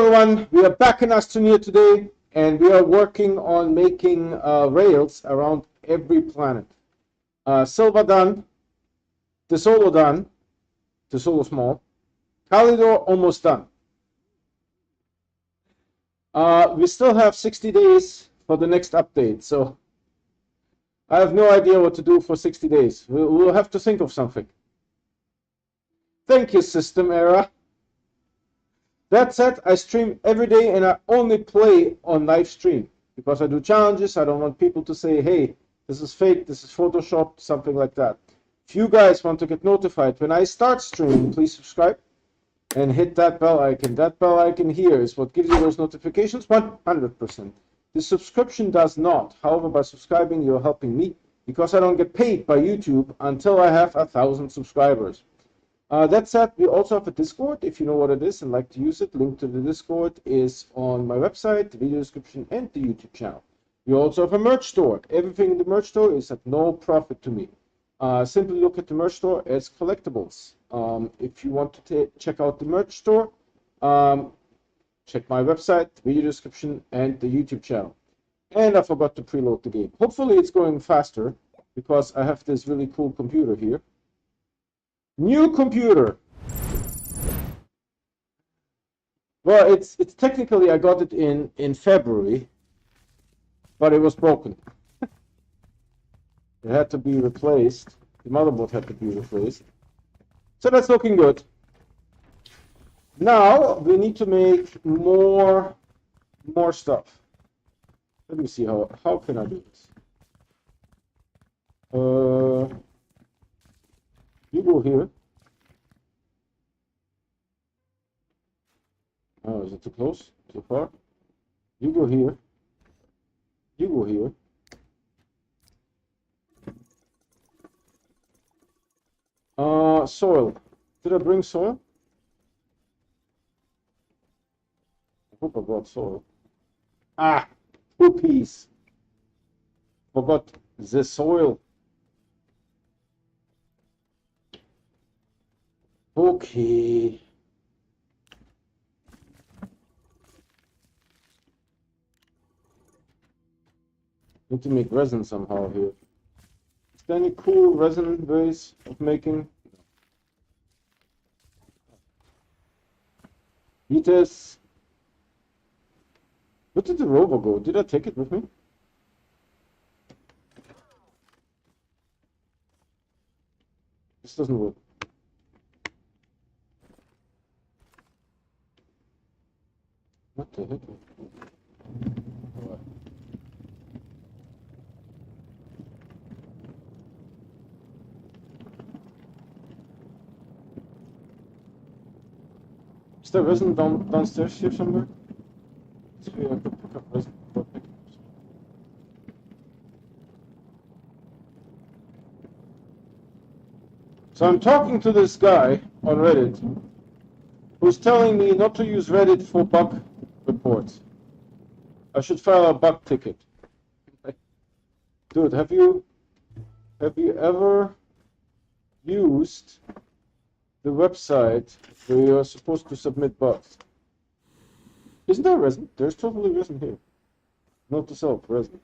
everyone, we are back in Astroneer today, and we are working on making rails around every planet. Silva done, Tesolo done, Tesolo small, Calidor almost done. We still have 60 days for the next update, so I have no idea what to do for 60 days. We'll have to think of something. Thank you, System Era. That said, I stream every day and I only play on live stream because I do challenges. I don't want people to say, hey, this is fake, this is Photoshopped, something like that. If you guys want to get notified when I start streaming, please subscribe and hit that bell icon. That bell icon here is what gives you those notifications 100%. The subscription does not. However, by subscribing, you're helping me because I don't get paid by YouTube until I have 1,000 subscribers. That said, we also have a Discord. If you know what it is and like to use it, link to the Discord is on my website, the video description, and the YouTube channel. We also have a merch store. Everything in the merch store is at no profit to me. Simply look at the merch store as collectibles. If you want to check out the merch store, check my website, video description, and the YouTube channel. And I forgot to preload the game. Hopefully it's going faster because I have this really cool computer here. New computer. Well, it's technically I got it in February, but it was broken. It had to be replaced. The motherboard had to be replaced. So that's looking good. Now we need to make more stuff. Let me see how can I do this. You go here. Oh, is it too close? Too far? You go here. You go here. Soil. Did I bring soil? I hope I brought soil. Ah, whoopies. Forgot the soil. Okay. Need to make resin somehow here. Is there any cool resin ways of making? Vitas. Where did the rover go? Did I take it with me? This doesn't work. What the heck? Is there resin downstairs here somewhere? Maybe I could pick up resin. So I'm talking to this guy on Reddit who's telling me not to use Reddit for bug reports. I should file a bug ticket. Dude, have you ever used the website where you're supposed to submit bugs? Isn't there resin? There's totally resin here. Note to self, resin.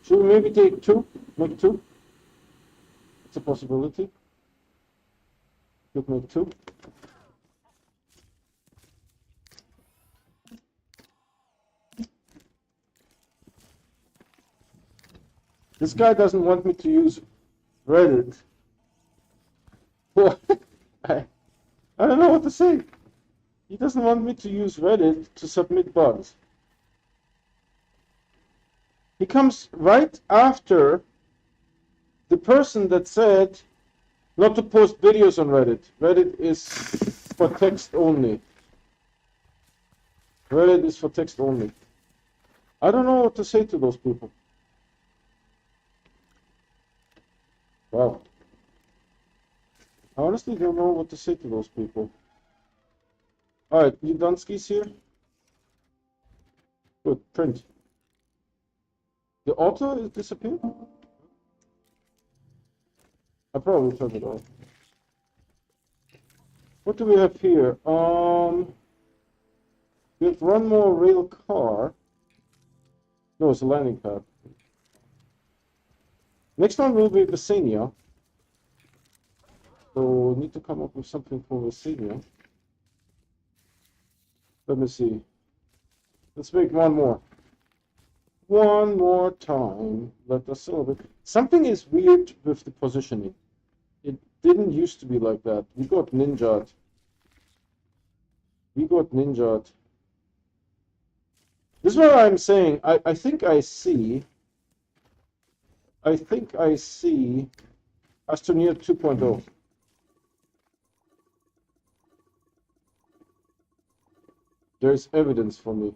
Should we maybe take two? Make two? It's a possibility. Could make two. This guy doesn't want me to use Reddit. Well, I don't know what to say. He doesn't want me to use Reddit to submit bugs. He comes right after the person that said not to post videos on Reddit. Reddit is for text only. Reddit is for text only. I don't know what to say to those people. Wow. I honestly don't know what to say to those people. Alright, you done skis here? Good, print. The auto is disappeared? I probably turned it off. What do we have here? We have one more rail car. No, it's a landing pad. Next one will be Visania. So we need to come up with something for Visania. Let me see. Let's make one more. One more time. Let us celebrate. Something is weird with the positioning. It didn't used to be like that. We got ninja'd. We got ninja'd. This is what I'm saying. I think I see Astroneer 2.0. There's evidence for me.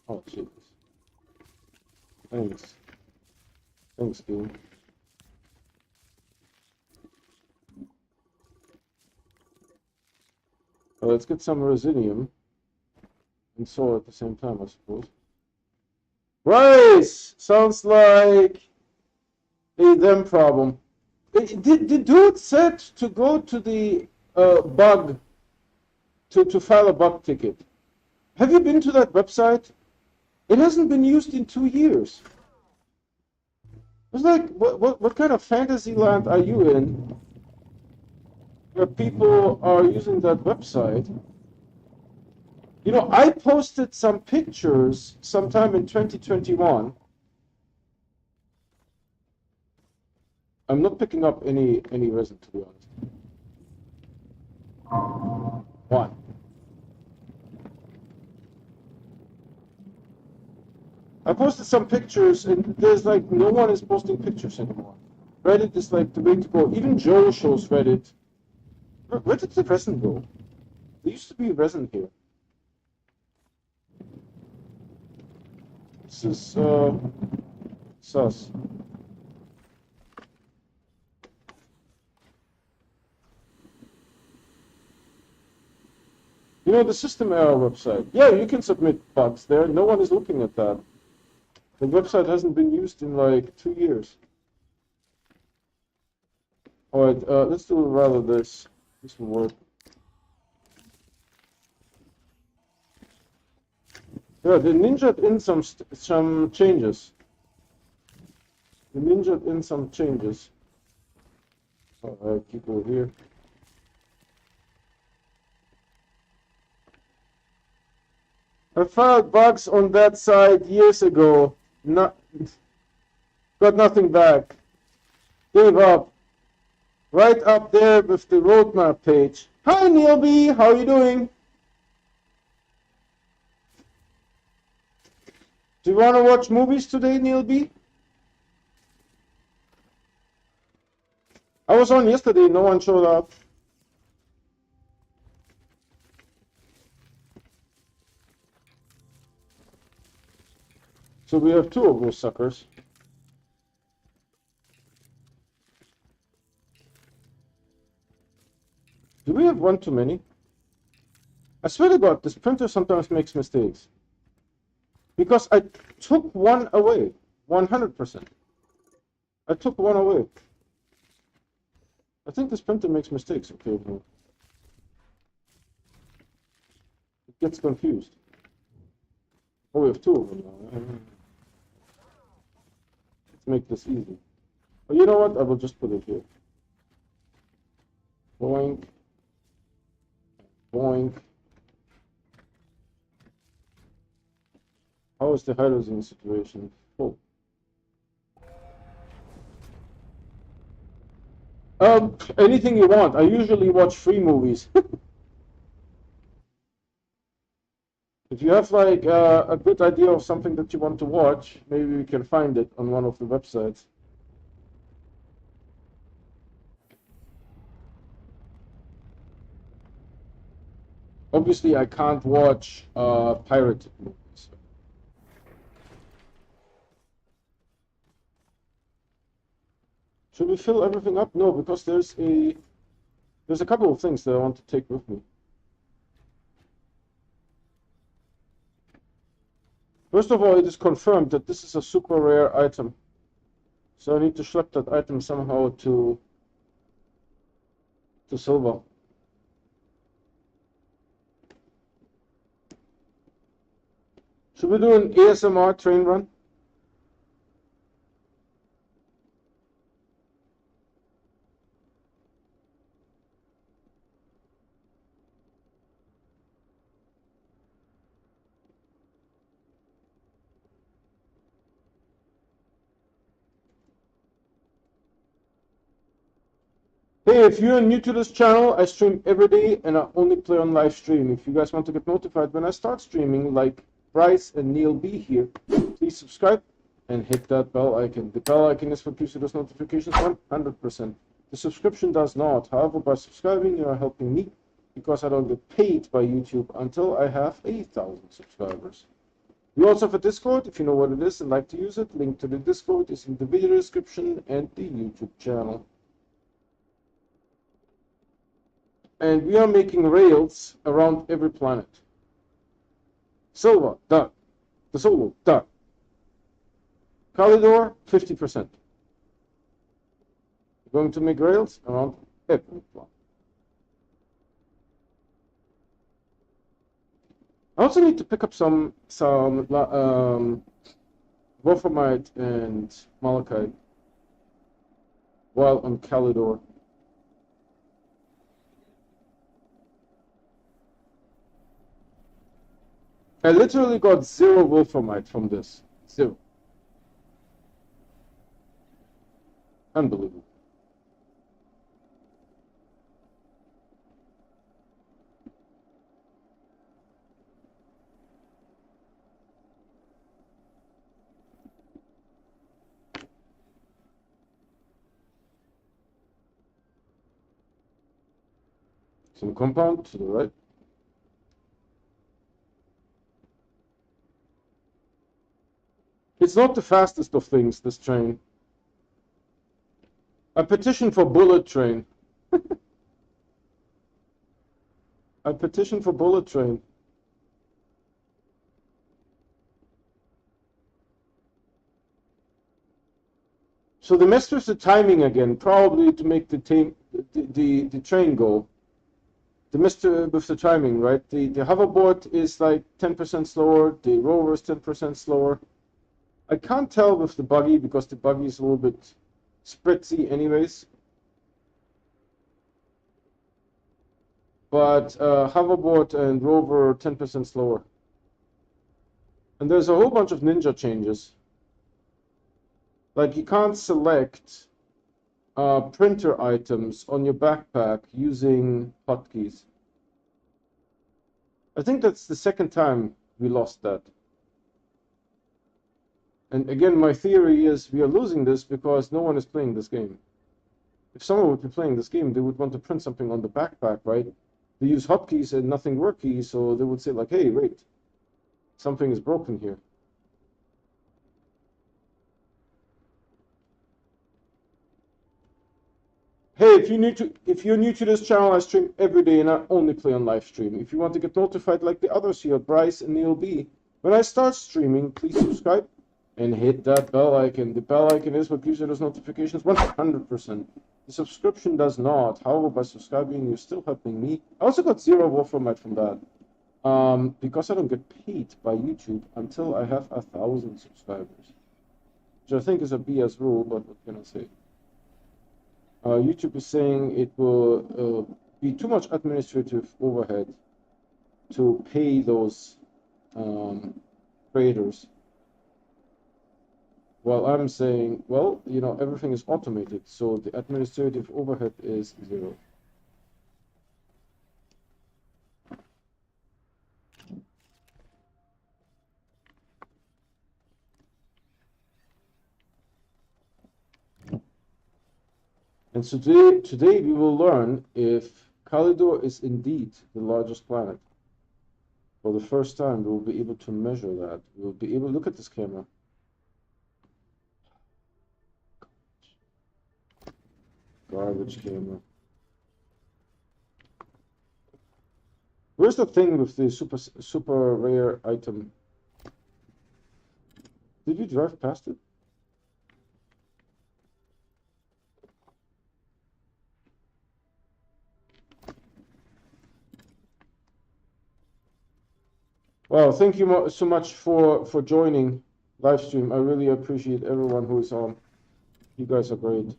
Oh, jeez. Thanks. Thanks, game. Well, let's get some Resinium and solar at the same time, I suppose. Rice! Sounds like a them problem. The dude said to go to the bug, to file a bug ticket. Have you been to that website? It hasn't been used in 2 years. It's like, what kind of fantasy land are you in where people are using that website? You know, I posted some pictures sometime in 2021. I'm not picking up any resin, to be honest. One. I posted some pictures, and there's like no one is posting pictures anymore. Reddit is like the way to go. Even Joe shows Reddit. Where did the resin go? There used to be resin here. This is sus. You know, the System Error website. Yeah, you can submit bugs there. No one is looking at that. The website hasn't been used in like 2 years. All right, let's do rather this. This will work. Yeah, they ninja'd in some changes. They ninja'd in some changes. All right, keep over here. I filed bugs on that site years ago. Got nothing back. Gave up. Right up there with the roadmap page. Hi Neil B, how are you doing? Do you want to watch movies today, Neil B? I was on yesterday, no one showed up. So we have 2 of those suckers. Do we have one too many? I swear to God, this printer sometimes makes mistakes. Because I took one away, 100%. I took one away. I think this printer makes mistakes occasionally. It gets confused. Oh, we have 2 of them now. Let's make this easy. Oh, you know what? I will just put it here. Boink. Boink. How is the hydrogen situation? Oh. Anything you want. I usually watch free movies. If you have like a good idea of something that you want to watch, maybe we can find it on one of the websites. Obviously, I can't watch pirated movies. Should we fill everything up? No, because there's a couple of things that I want to take with me. First of all, it is confirmed that this is a super rare item. So I need to schlep that item somehow to to Silva. Should we do an ASMR train run? Hey, if you're new to this channel, I stream every day and I only play on live stream. If you guys want to get notified when I start streaming, like Bryce and Neil B here, please subscribe and hit that bell icon. The bell icon is for pushing those notifications 100%. The subscription does not. However, by subscribing, you are helping me because I don't get paid by YouTube until I have 8,000 subscribers. We also have a Discord, if you know what it is and like to use it. Link to the Discord is in the video description and the YouTube channel. And we are making rails around every planet. Silva, done. The Solo, done. Calidor, 50%. We're going to make rails around every planet. I also need to pick up some Wolframite and Malachite while on Calidor. I literally got 0 Wolframite from this. 0. Unbelievable. Some compound to the right. It's not the fastest of things, this train. I petition for bullet train. I petition for bullet train. So they messed with the timing again, probably to make the train go. They messed with the timing, right? The hoverboard is like 10% slower, the rover is 10% slower. I can't tell with the buggy because the buggy is a little bit spritzy anyways. But hoverboard and rover 10% slower. And there's a whole bunch of ninja changes. Like you can't select printer items on your backpack using hotkeys. I think that's the second time we lost that. And again, my theory is we are losing this because no one is playing this game. If someone would be playing this game, they would want to print something on the backpack, right? They use hotkeys and nothing worky, so they would say like, hey, wait, something is broken here. Hey, if you're new to this channel, I stream every day and I only play on live stream. If you want to get notified like the others here, Bryce and Neil B, when I start streaming, please subscribe and hit that bell icon. The bell icon is what gives you those notifications 100%. The subscription does not. However, by subscribing, you're still helping me. I also got 0 Wolframite from that. Because I don't get paid by YouTube until I have 1,000 subscribers. Which I think is a BS rule, but what can I say? YouTube is saying it will be too much administrative overhead to pay those creators. While I'm saying, well, you know, everything is automated, so the administrative overhead is 0. And today we will learn if Calidor is indeed the largest planet. For the first time, we will be able to measure that. We will be able to look at this camera. Garbage camera. Where's the thing with the super rare item? Did you drive past it? Well, thank you so much for joining live stream. I really appreciate everyone who is on. You guys are great.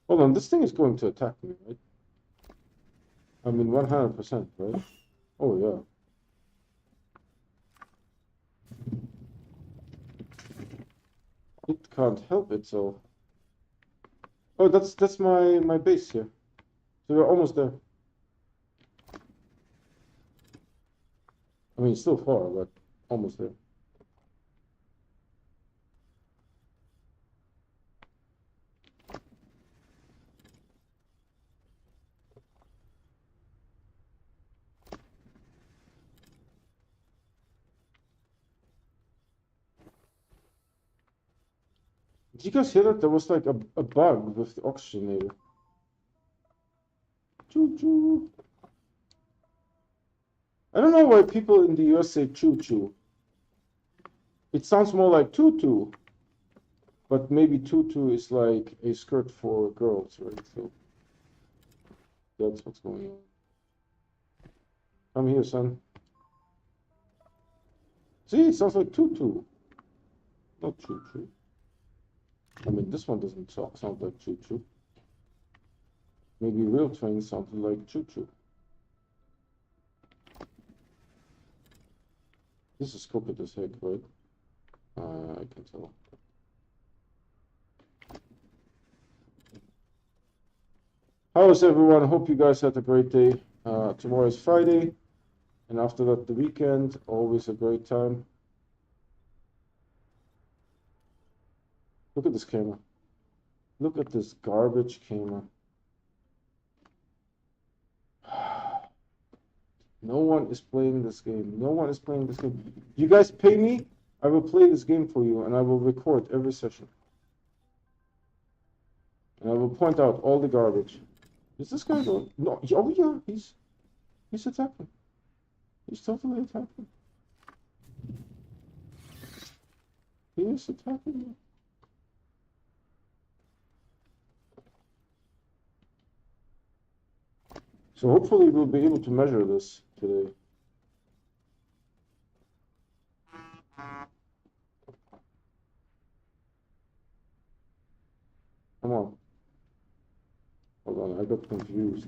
Hold on, this thing is going to attack me, right? I mean, 100%, right? Oh, yeah. It can't help itself. Oh, that's my base here. So we're almost there. I mean, still far, but almost there. Did you guys hear that? There was like a bug with the oxygenator. Choo choo. I don't know why people in the US say choo choo. It sounds more like tutu, but maybe tutu is like a skirt for girls, right? So that's what's going on. Come here, son. See, it sounds like tutu, not choo choo. I mean, this one doesn't sound like choo choo. Maybe real trains sounded like choo choo. This is crooked as heck, right? I can tell. How is everyone? Hope you guys had a great day. Tomorrow is Friday, and after that, the weekend. Always a great time. Look at this camera. Look at this garbage camera. No one is playing this game. No one is playing this game. You guys pay me, I will play this game for you, and I will record every session. And I will point out all the garbage. Is this guy going? No. Oh yeah, he's attacking. He's totally attacking. He is attacking me. So hopefully we'll be able to measure this today. Come on. Hold on, I got confused.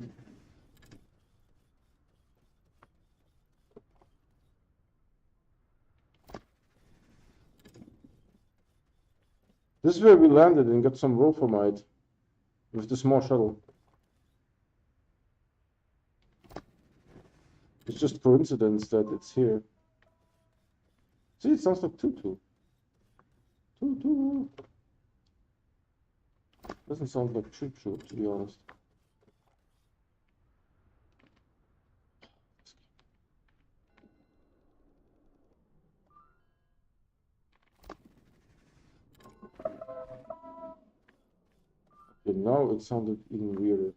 This is where we landed and got some wolframite with the small shuttle. It's just coincidence that it's here. See, it sounds like tutu. Tutu. Doesn't sound like choo choo, to be honest. Okay, now it sounded even weirder.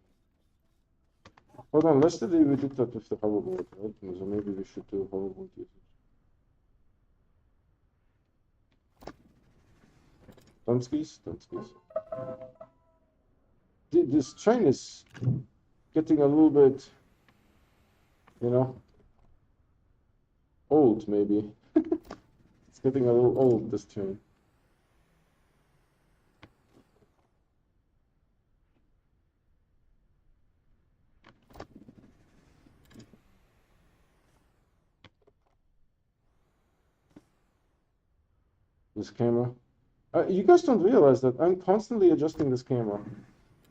Hold on, yesterday we did that with the hoverboard, right? So maybe we should do hoverboard usage. Dunskies. This train is getting a little bit, you know, old maybe. It's getting a little old, this train. This camera. You guys don't realize that I'm constantly adjusting this camera.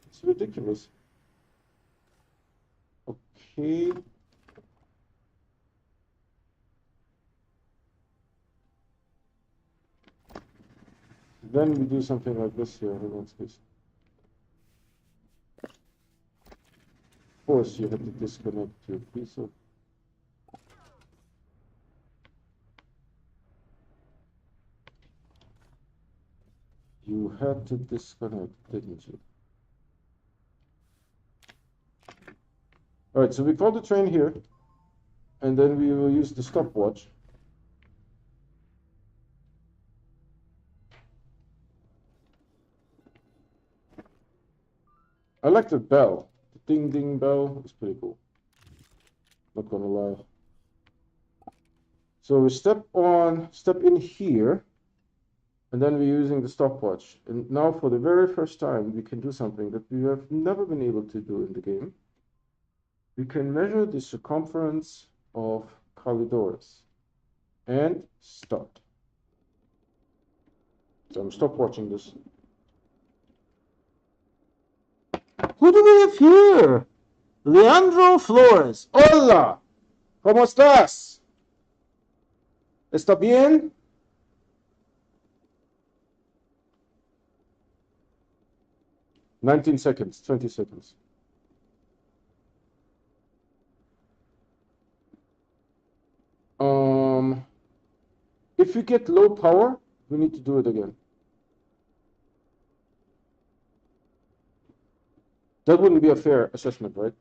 It's ridiculous. Okay. Then we do something like this here. Hold on, please. Of course, you have to disconnect your piece of. You had to disconnect, didn't you? All right, so we call the train here, and then we will use the stopwatch. I like the bell. The ding ding bell is pretty cool. not gonna lie. So we step in here, and then we're using the stopwatch. And now for the very first time, we can do something that we have never been able to do in the game. We can measure the circumference of Calidorus and start. So I'm stopwatching this. Who do we have here? Leandro Flores. Hola. ¿Cómo estás? ¿Está bien? $19 seconds, 20 seconds. If we get low power, we need to do it again. That wouldn't be a fair assessment, right?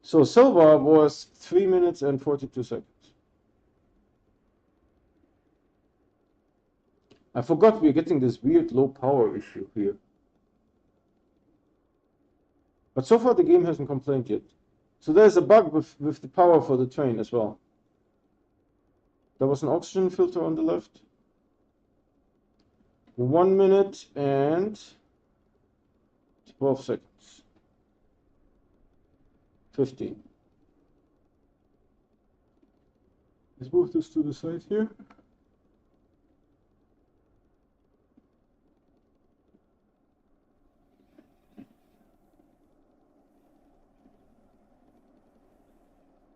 So Silva was 3 minutes and 42 seconds. I forgot we're getting this weird low power issue here. But so far the game hasn't complained yet. So there's a bug with the power for the train as well. There was an oxygen filter on the left. 1 minute and 12 seconds. 15. Let's move this to the side here.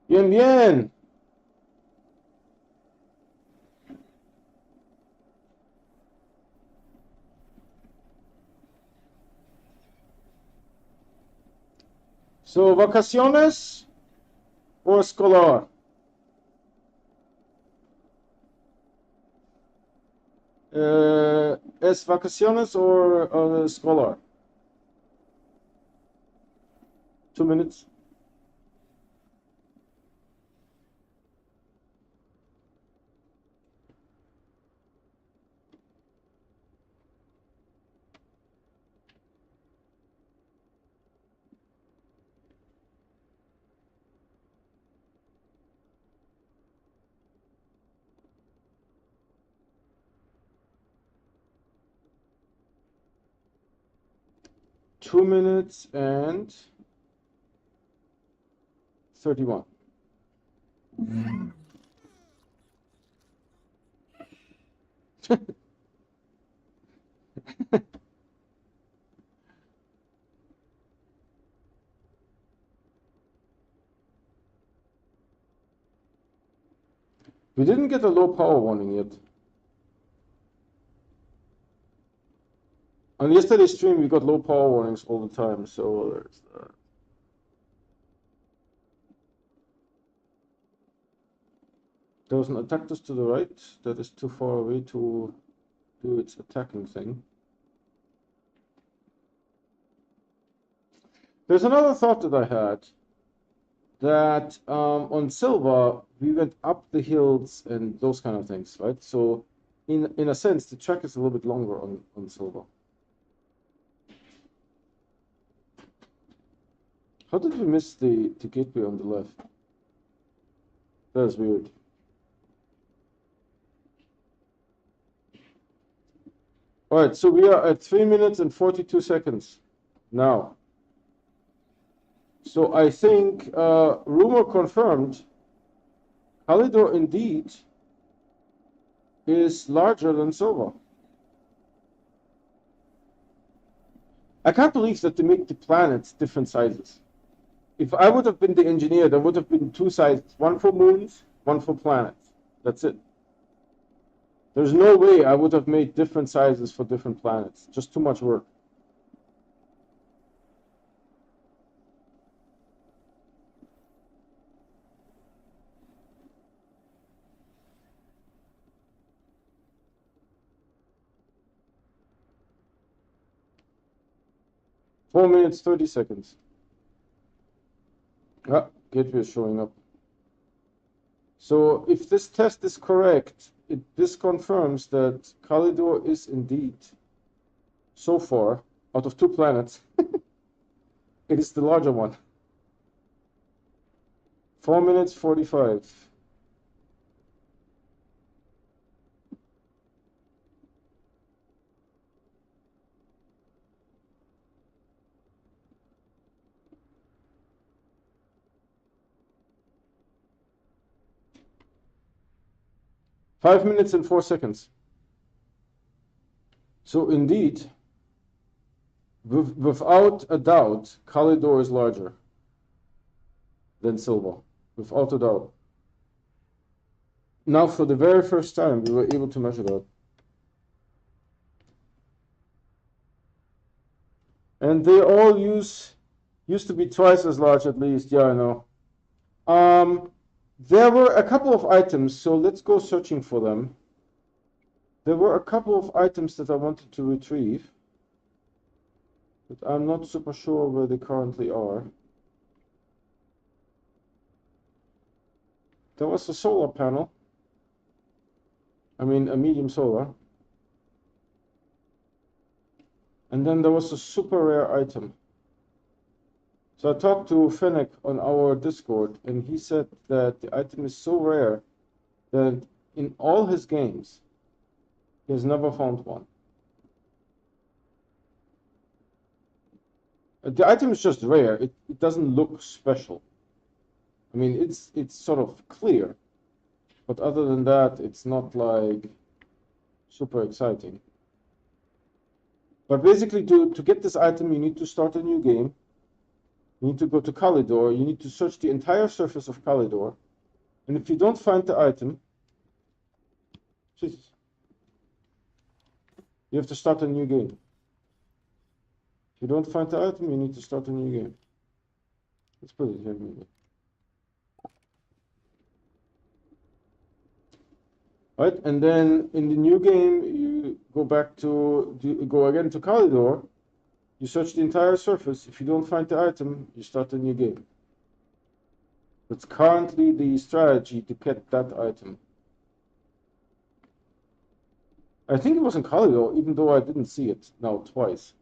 Bien, bien. So, vacaciones o escolar? ¿Es vacaciones o escolar? 2 minutes. Two minutes and 31. We didn't get a low power warning yet. On yesterday's stream, we got low power warnings all the time, so there's that. There was an attack to the right that is too far away to do its attacking thing. There's another thought that I had, that on Silva, we went up the hills and those kind of things, right? So in a sense, the track is a little bit longer on Silva. How did we miss the gateway on the left? That's weird. All right, so we are at 3 minutes and 42 seconds now. So I think rumor confirmed, Calidor indeed is larger than Silva. I can't believe that they make the planets different sizes. If I would have been the engineer, there would have been two sizes, one for moons, one for planets. That's it. There's no way I would have made different sizes for different planets. Just too much work. Four minutes, 30 seconds. Ah, gateway is showing up. So if this test is correct, this confirms that Calidor is indeed so far, out of 2 planets, it is the larger one. 4 minutes 45. Five minutes and 4 seconds. So indeed, without a doubt, Kalidor is larger than Silva, without a doubt. Now, for the very first time, we were able to measure that. And they all used to be twice as large at least. Yeah, I know. There were a couple of items, so let's go searching for them. There were a couple of items that I wanted to retrieve, but I'm not super sure where they currently are. There was a solar panel. I mean, a medium solar. And then there was a super rare item. So I talked to Fennec on our Discord, and he said that the item is so rare that in all his games, he has never found one. The item is just rare. It doesn't look special. I mean, it's sort of clear, but other than that, it's not like super exciting. But basically, to get this item, you need to start a new game. You need to go to Kalidor. You need to search the entire surface of Kalidor. And if you don't find the item, Jesus, you have to start a new game. If you don't find the item, you need to start a new game. Let's put it here, maybe. Right, and then in the new game, you go again to Kalidor. You search the entire surface. If you don't find the item, you start a new game. That's currently the strategy to get that item. I think it was in Kalidor, even though I didn't see it now twice.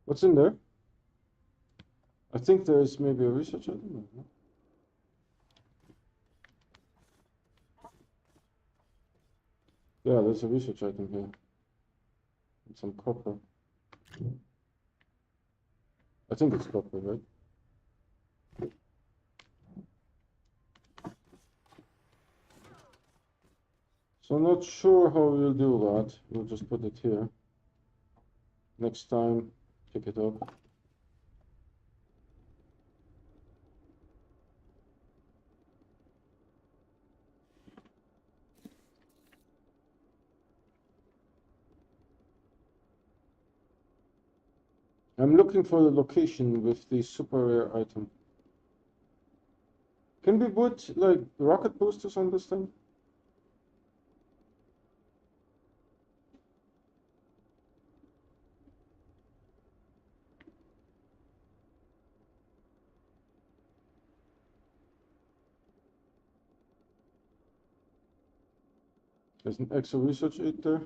What's in there? I think there is maybe a research item. No? Yeah, there's a research item here. And some copper. I think it's copper, right? So I'm not sure how we'll do that. We'll just put it here. Next time, pick it up. I'm looking for the location with the super rare item. Can we put like rocket boosters on this thing? There's an extra research aid there.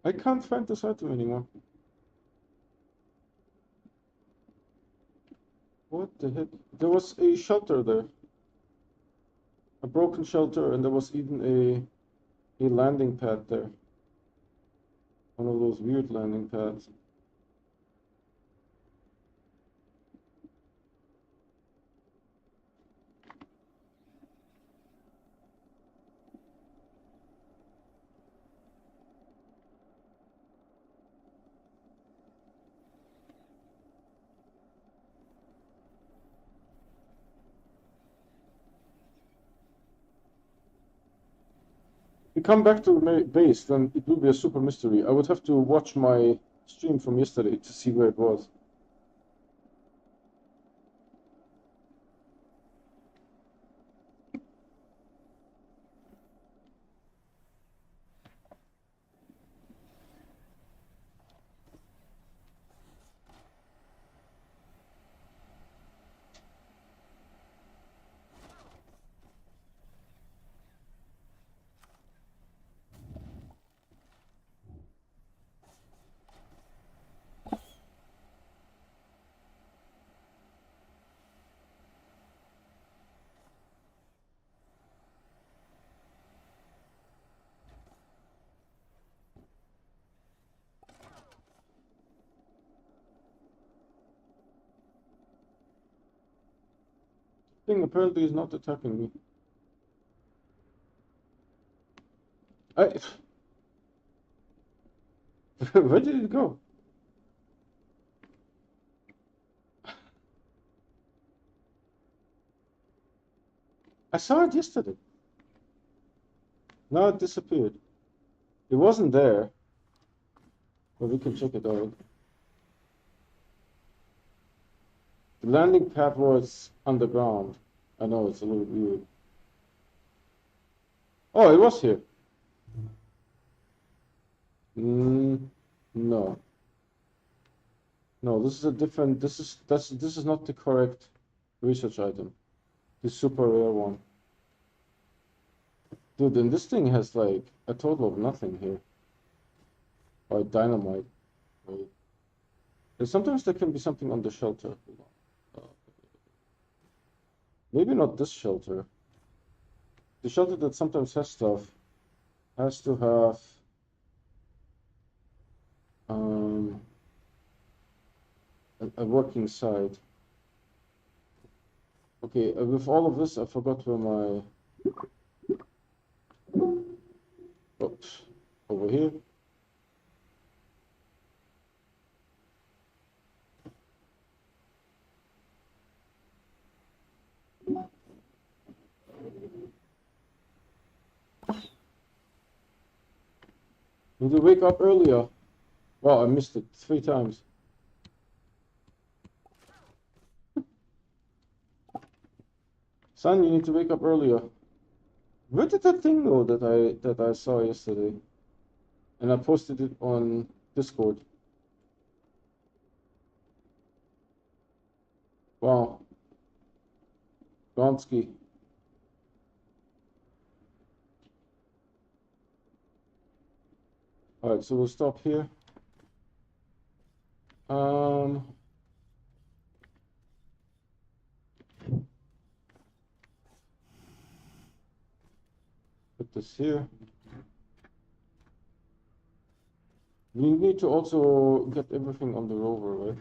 I can't find this item anymore. What the heck? There was a shelter there. A broken shelter, and there was even a landing pad there. One of those weird landing pads. We come back to the base, then it will be a super mystery. I would have to watch my stream from yesterday to see where it was. Thing apparently is not attacking me. Where did it go? I saw it yesterday. Now it disappeared. It wasn't there, but we can check it out. The landing pad was underground. I know it's a little weird. Oh, it was here. No. No, this is a different. This is not the correct research item. The super rare one. Dude, and this thing has like a total of nothing here. Or dynamite. Wait. Sometimes there can be something on the shelter. Maybe not this shelter. The shelter that sometimes has stuff has to have a working side. Okay, with all of this, I forgot where my... Oops, over here. Need to wake up earlier. Wow, I missed it 3 times. Son, you need to wake up earlier. Where did that thing go that I saw yesterday? And I posted it on Discord. Wow. Gonski. Alright, so we'll stop here. Put this here. We need to also get everything on the rover, right?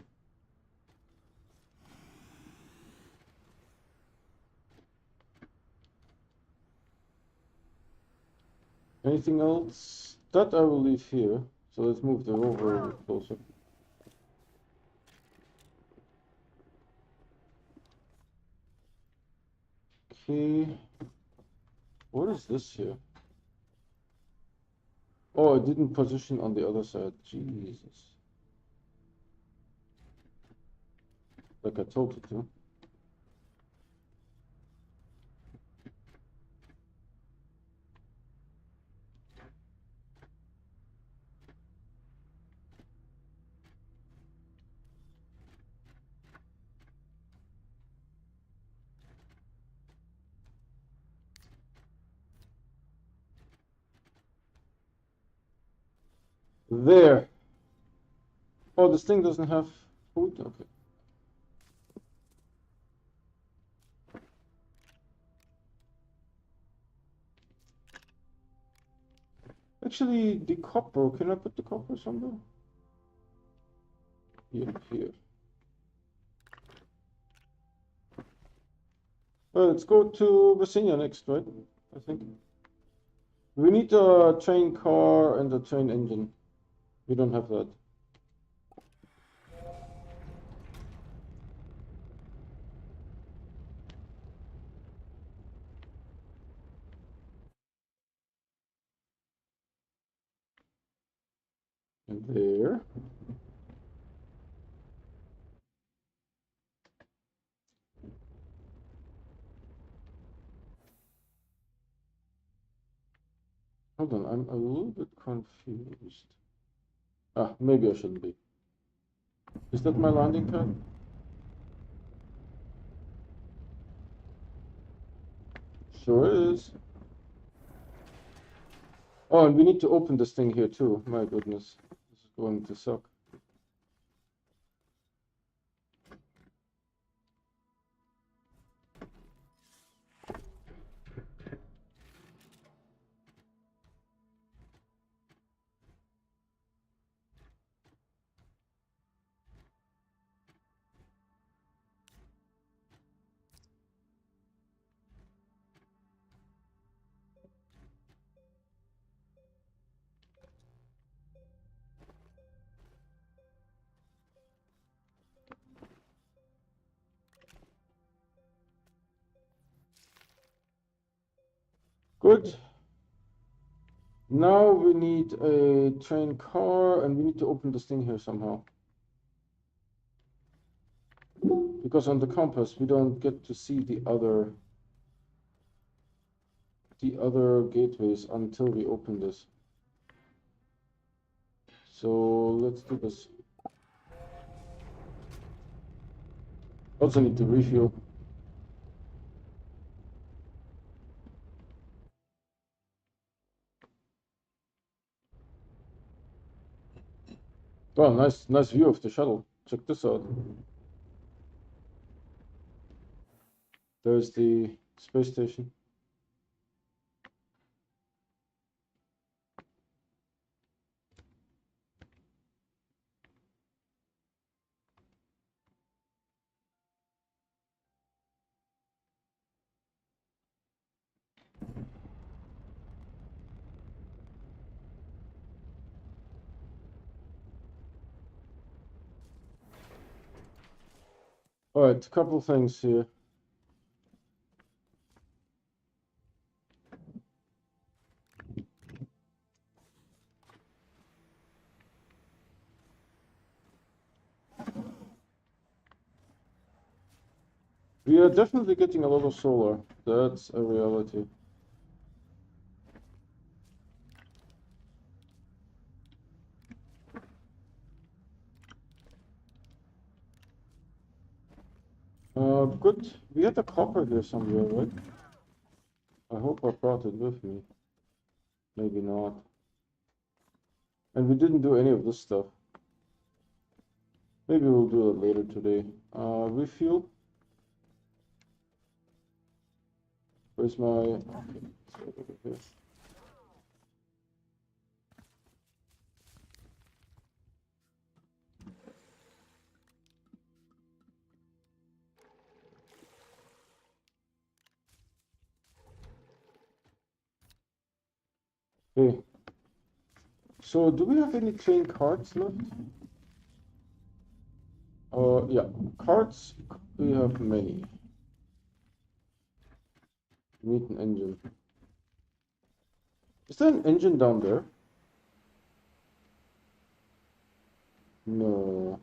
Anything else? That I will leave here. So let's move the rover a bit closer. Okay. What is this here? Oh, I didn't position on the other side. Jesus. Like I told it to. There. Oh, this thing doesn't have food? Okay. Actually, the copper, can I put the copper somewhere? Here. Well, let's go to Virginia next, right? I think. We need a train car and a train engine. We don't have that. And there. Hold on, I'm a little bit confused. Ah, maybe I shouldn't be. Is that my landing pad? Sure is. Oh, and we need to open this thing here too. My goodness. This is going to suck. Good. Now we need a train car and we need to open this thing here somehow. Because on the compass we don't get to see the other gateways until we open this. So let's do this. Also need to refuel. Well, nice view of the shuttle. Check this out. There's the space station. All right, a couple things here. We are definitely getting a lot of solar. That's a reality. Good. We had a copper here somewhere, right? I hope I brought it with me. Maybe not. And we didn't do any of this stuff. Maybe we'll do it later today. Refuel. Where's my... Okay, it's over here. Okay. So do we have any train cards left? Yeah, cards, we have many. Meet an engine. Is there an engine down there? No.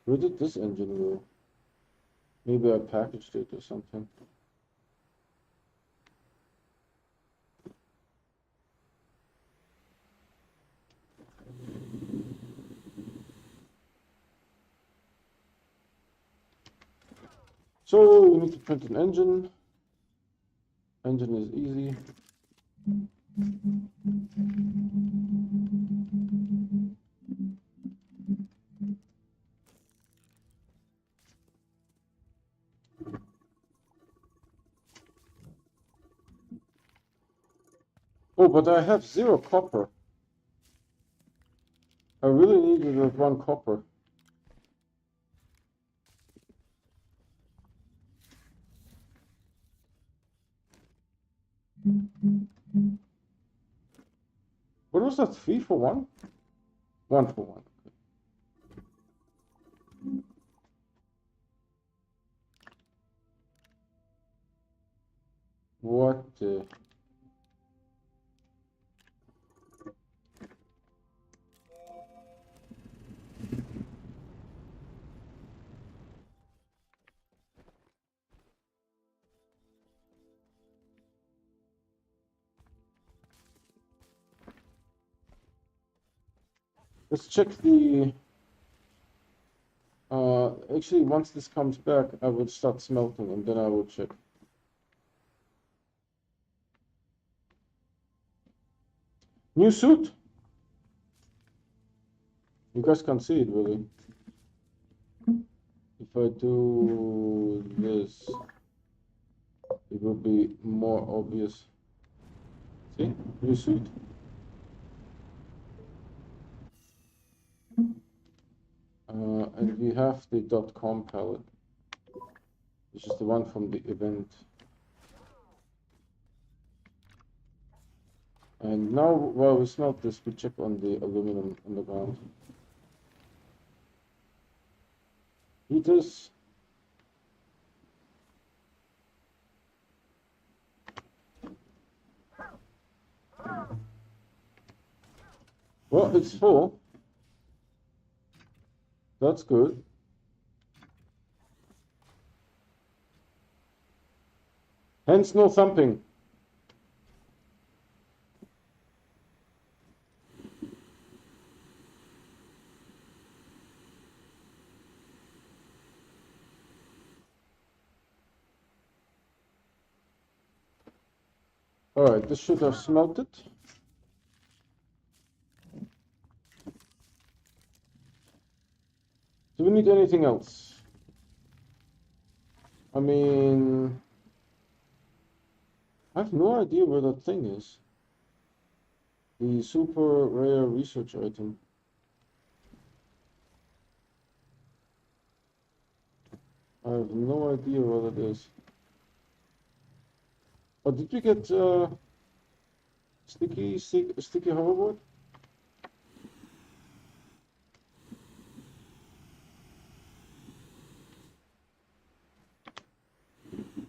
Where did this engine go? Maybe I packaged it or something. So we need to print an engine. Engine is easy. Oh, but I have 0 copper. I really needed that 1 copper. What was that? 3 for 1? 1 for 1. What the... Let's check the... actually, once this comes back, I will start smelting and then I will check. New suit? You guys can't see it really. If I do this, it will be more obvious. See? New suit. And we have the .com palette, which is the one from the event. And now, while we smelt this, we check on the aluminum on the ground. Heaters. Well, it's full. That's good. Hence no thumping. All right, this should have smelted. Do we need anything else? I mean, I have no idea where that thing is. The super rare research item. I have no idea what it is. Oh, did we get sticky hoverboard?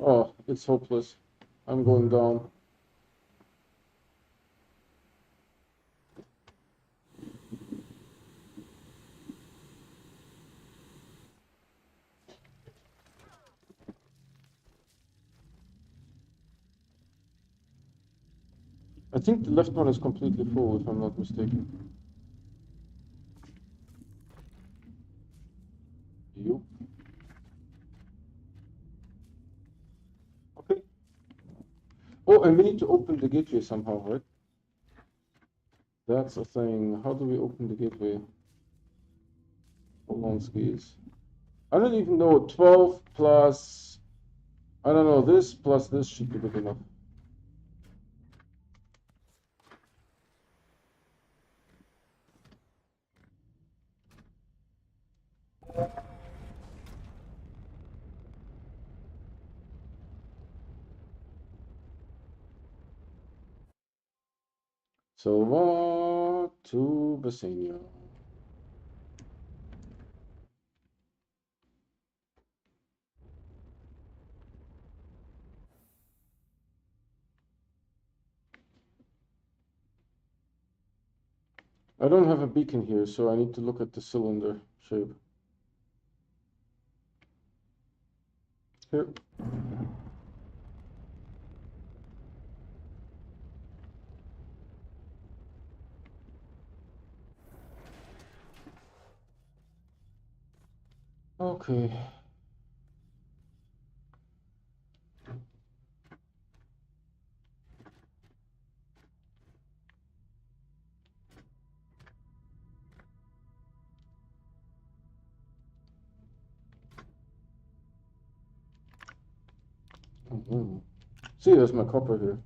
Oh, it's hopeless. I'm going down. I think the left one is completely full, if I'm not mistaken. You? Okay. Oh, and we need to open the gateway somehow, right? That's a thing. How do we open the gateway? Hold on, skis. I don't even know. 12 plus... I don't know. This plus this should be good enough. So, what to Bassania? I don't have a beacon here, so I need to look at the cylinder shape. Here. Okay. See, there's my copper here.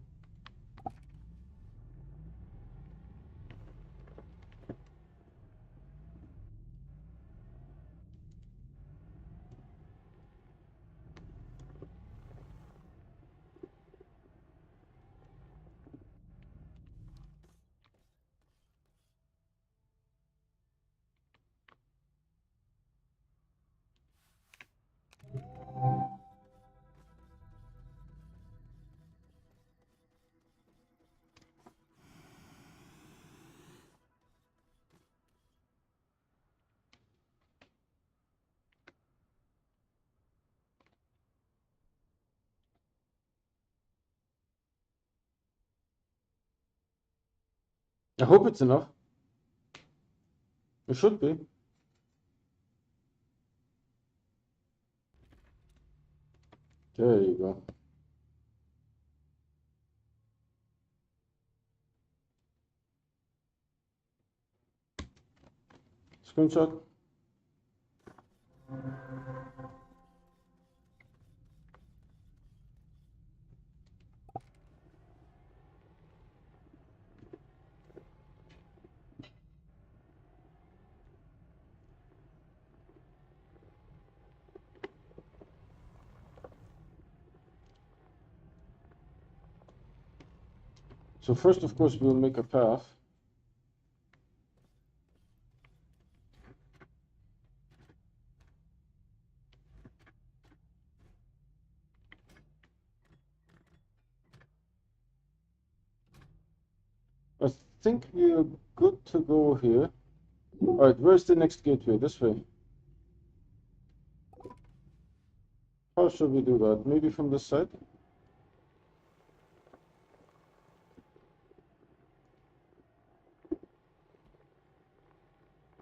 I hope it's enough. It should be. There you go. Screenshot. So first, of course, we'll make a path. I think we're good to go here. All right, where's the next gateway? This way. How should we do that? Maybe from this side?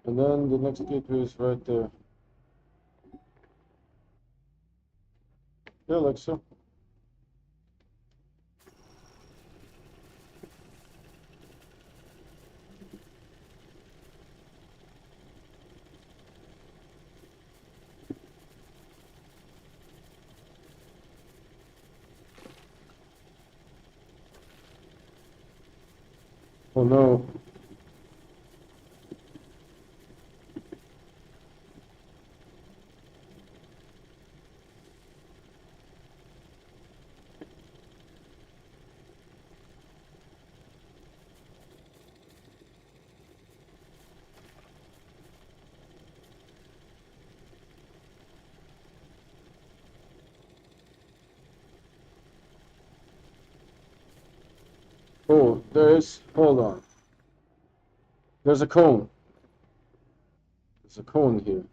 And then the next gateway is right there. Yeah, like so. Oh no. Oh, hold on. There's a cone. There's a cone here.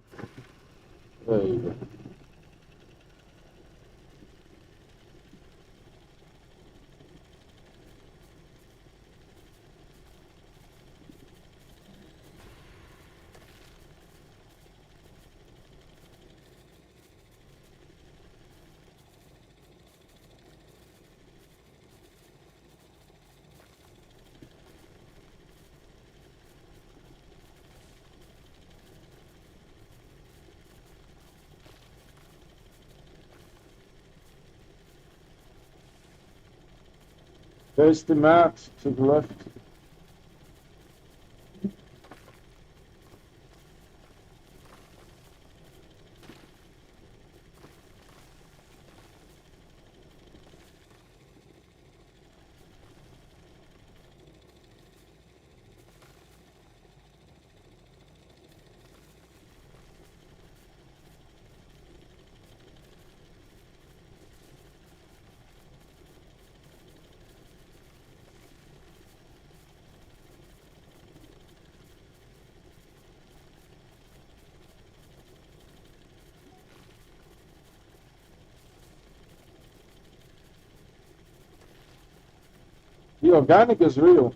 There you go. There's the mat to the left. The organic is real.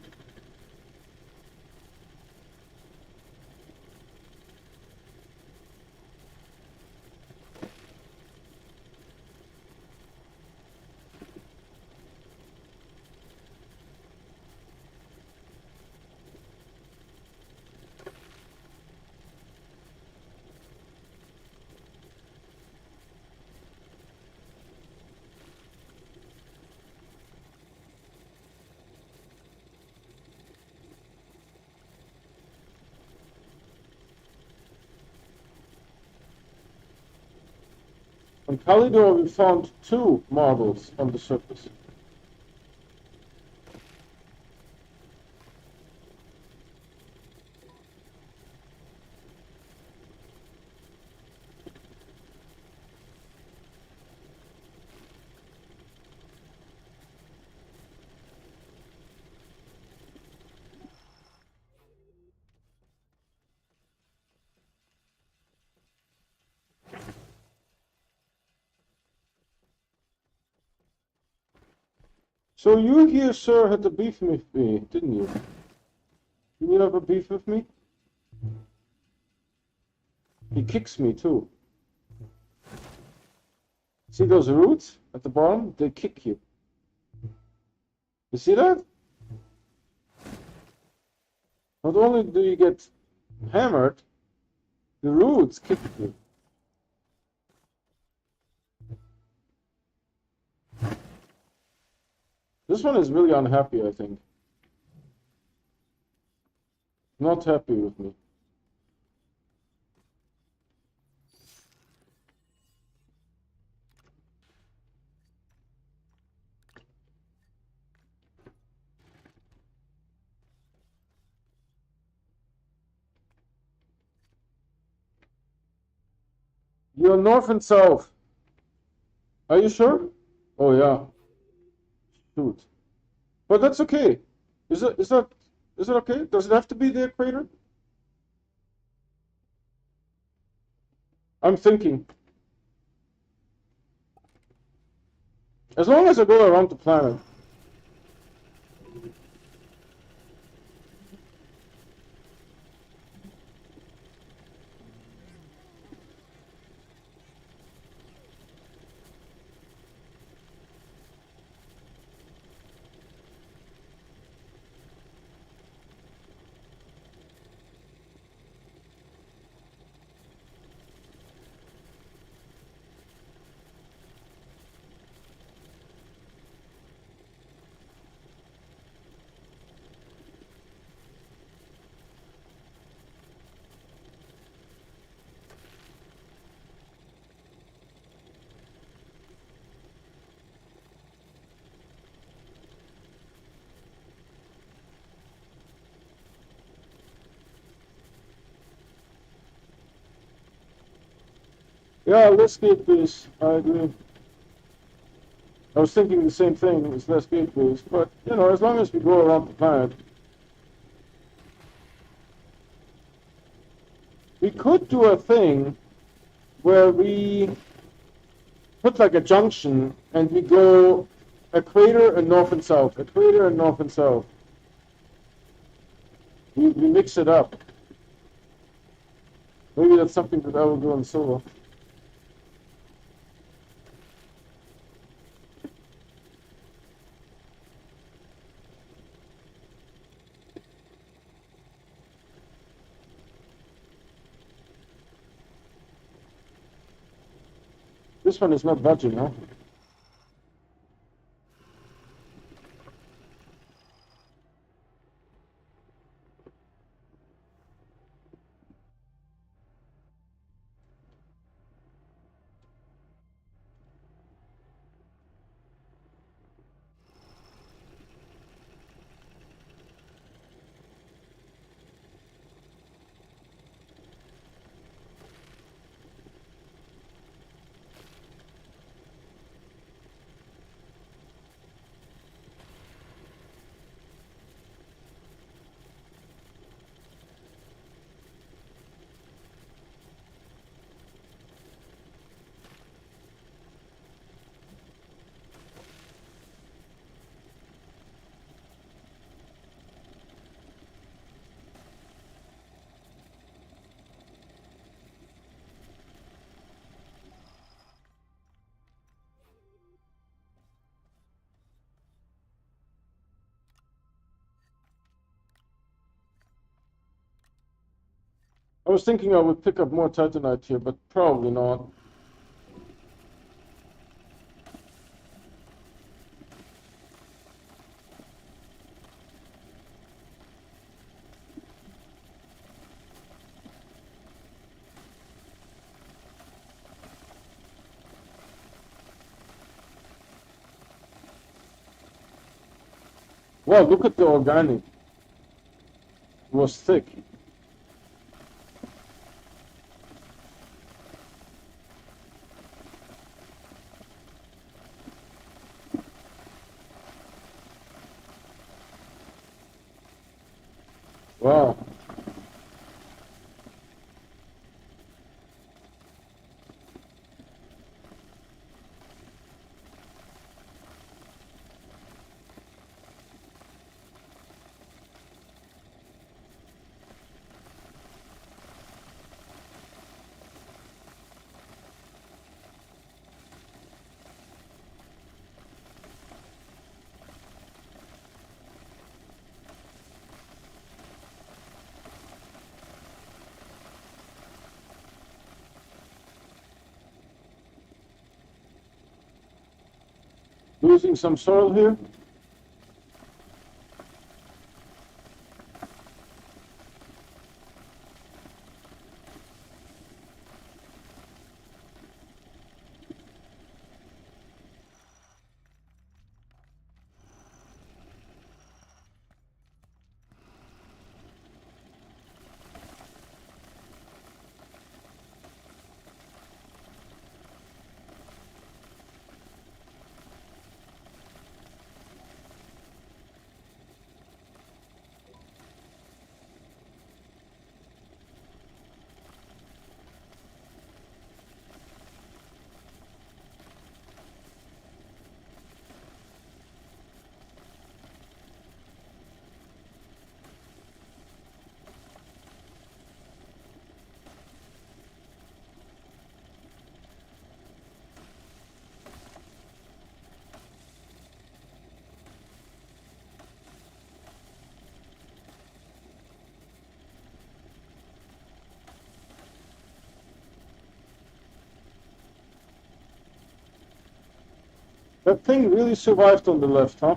On Calidor, we found 2 marbles on the surface. So you here, sir, had a beef with me, didn't you? Didn't you have a beef with me? He kicks me too. See those roots at the bottom? They kick you. You see that? Not only do you get hammered, the roots kick you. This one is really unhappy, I think. Not happy with me. You're north and south. Are you sure? Oh yeah. Shoot. But that's okay. Is that okay? Does it have to be the equator? I'm thinking. As long as I go around the planet. Yeah, less gateways. I agree. I was thinking the same thing. It's less gateways, but you know, as long as we go around the planet, we could do a thing where we put like a junction and we go equator and north and south, equator and north and south. We mix it up. Maybe that's something that I will do on solo. This one is not budging, huh? was thinking I would pick up more titanite here, but probably not. Wow, look at the organic. It was thick. Wow. Losing some soil here. That thing really survived on the left, huh?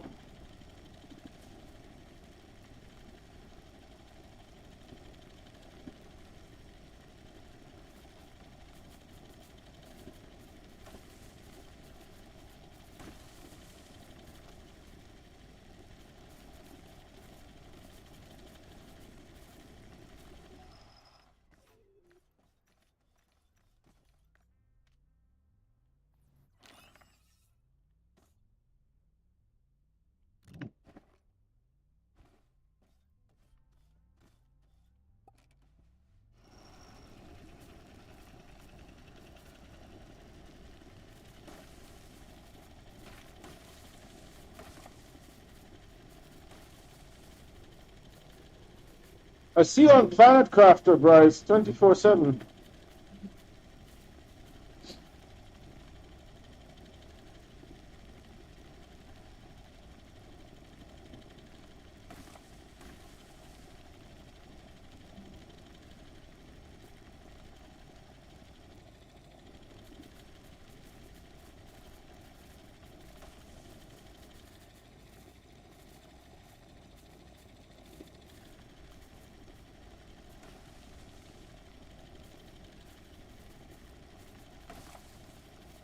I see on Planet Crafter, Bryce, 24/7.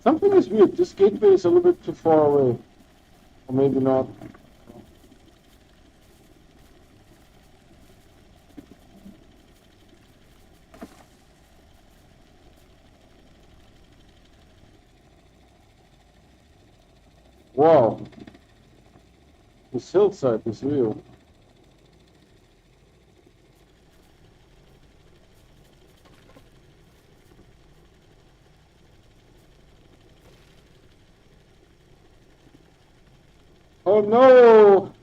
Something is weird. This gateway is a little bit too far away. Or maybe not. Wow. This hillside is real. Oh no!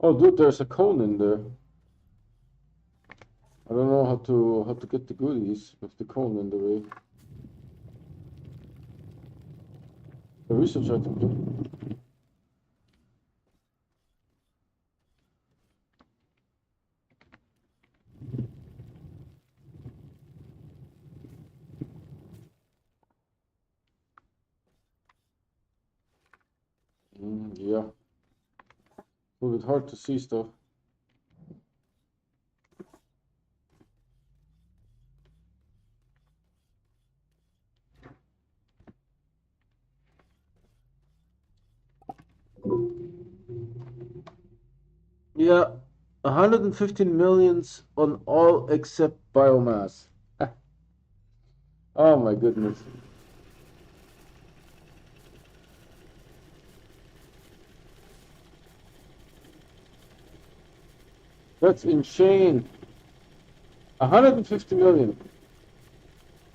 Oh, dude, there's a cone in there. I don't know how to get the goodies with the cone in the way. The research item. Yeah. A little bit hard to see stuff. Yeah, 115 millions on all except biomass. Oh my goodness. That's insane. 150 million.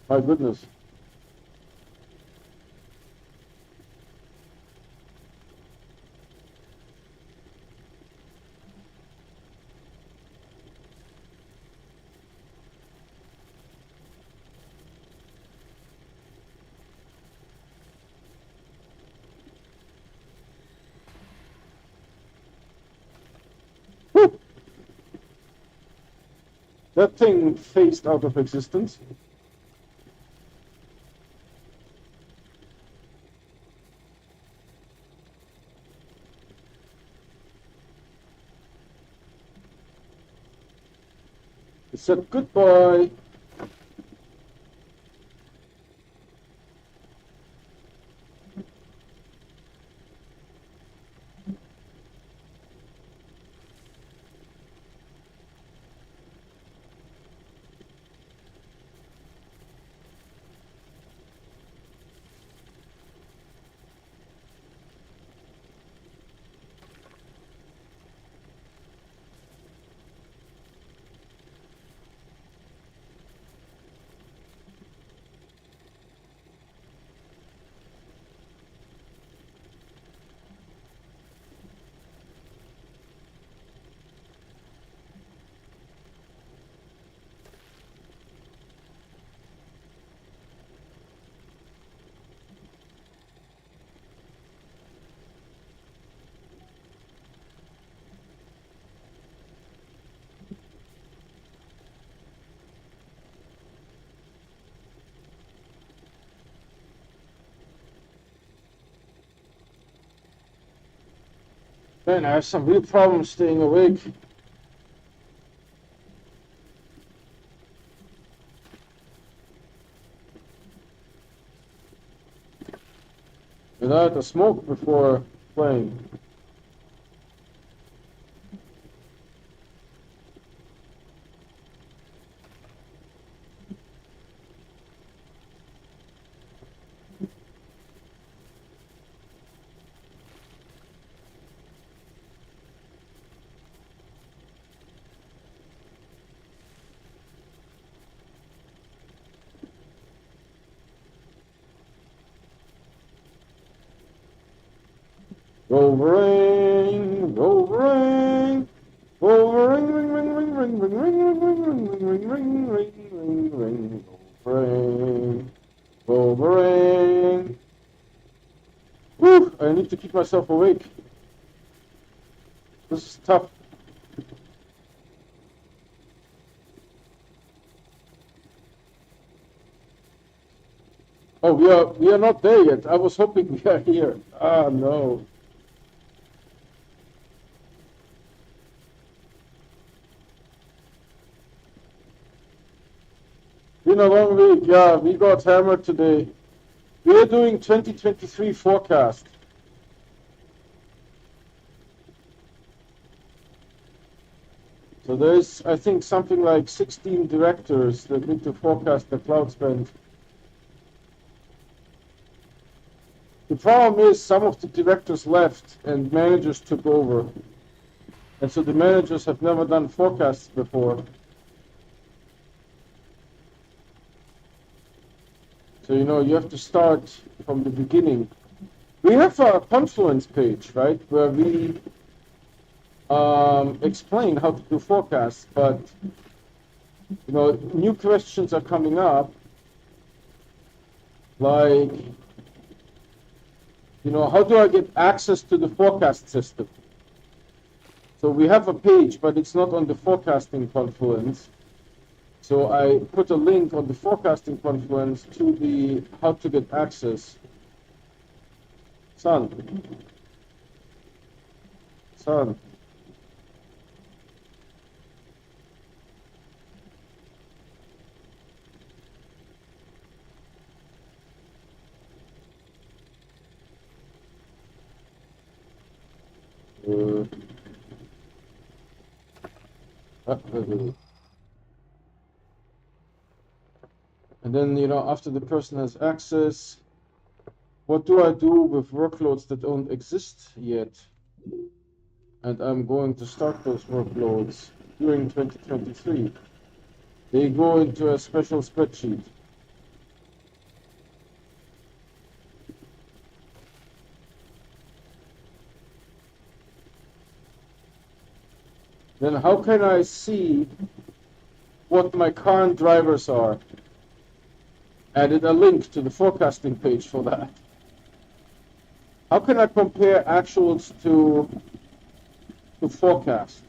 My goodness. Whew. That thing phased out of existence. It said goodbye. Man, I have some real problems staying awake. Without a smoke before playing. Wolverine, Wolverine, Wolverine, ring, ring, ring, ring, ring, ring, ring, ring, ring, ring, ring, ring, ring, ring, Wolverine, Wolverine. Whew, I need to keep myself awake. This is tough. Oh, we are not there yet. I was hoping we are here. Ah, no. Been a long week. Yeah, we got hammered today. We are doing 2023 forecast. So there's, I think, something like 16 directors that need to forecast the cloud spend. The problem is some of the directors left and managers took over. And so the managers have never done forecasts before. So, you have to start from the beginning. We have a Confluence page, right, where we explain how to do forecasts, but you know, new questions are coming up, like, you know, how do I get access to the forecast system? So we have a page, but it's not on the forecasting Confluence. So I put a link on the forecasting Confluence to the how to get access. Sun. And then, you know, after the person has access, what do I do with workloads that don't exist yet? And I'm going to start those workloads during 2023. They go into a special spreadsheet. Then how can I see what my current drivers are? Added a link to the forecasting page for that. How can I compare actuals to forecast?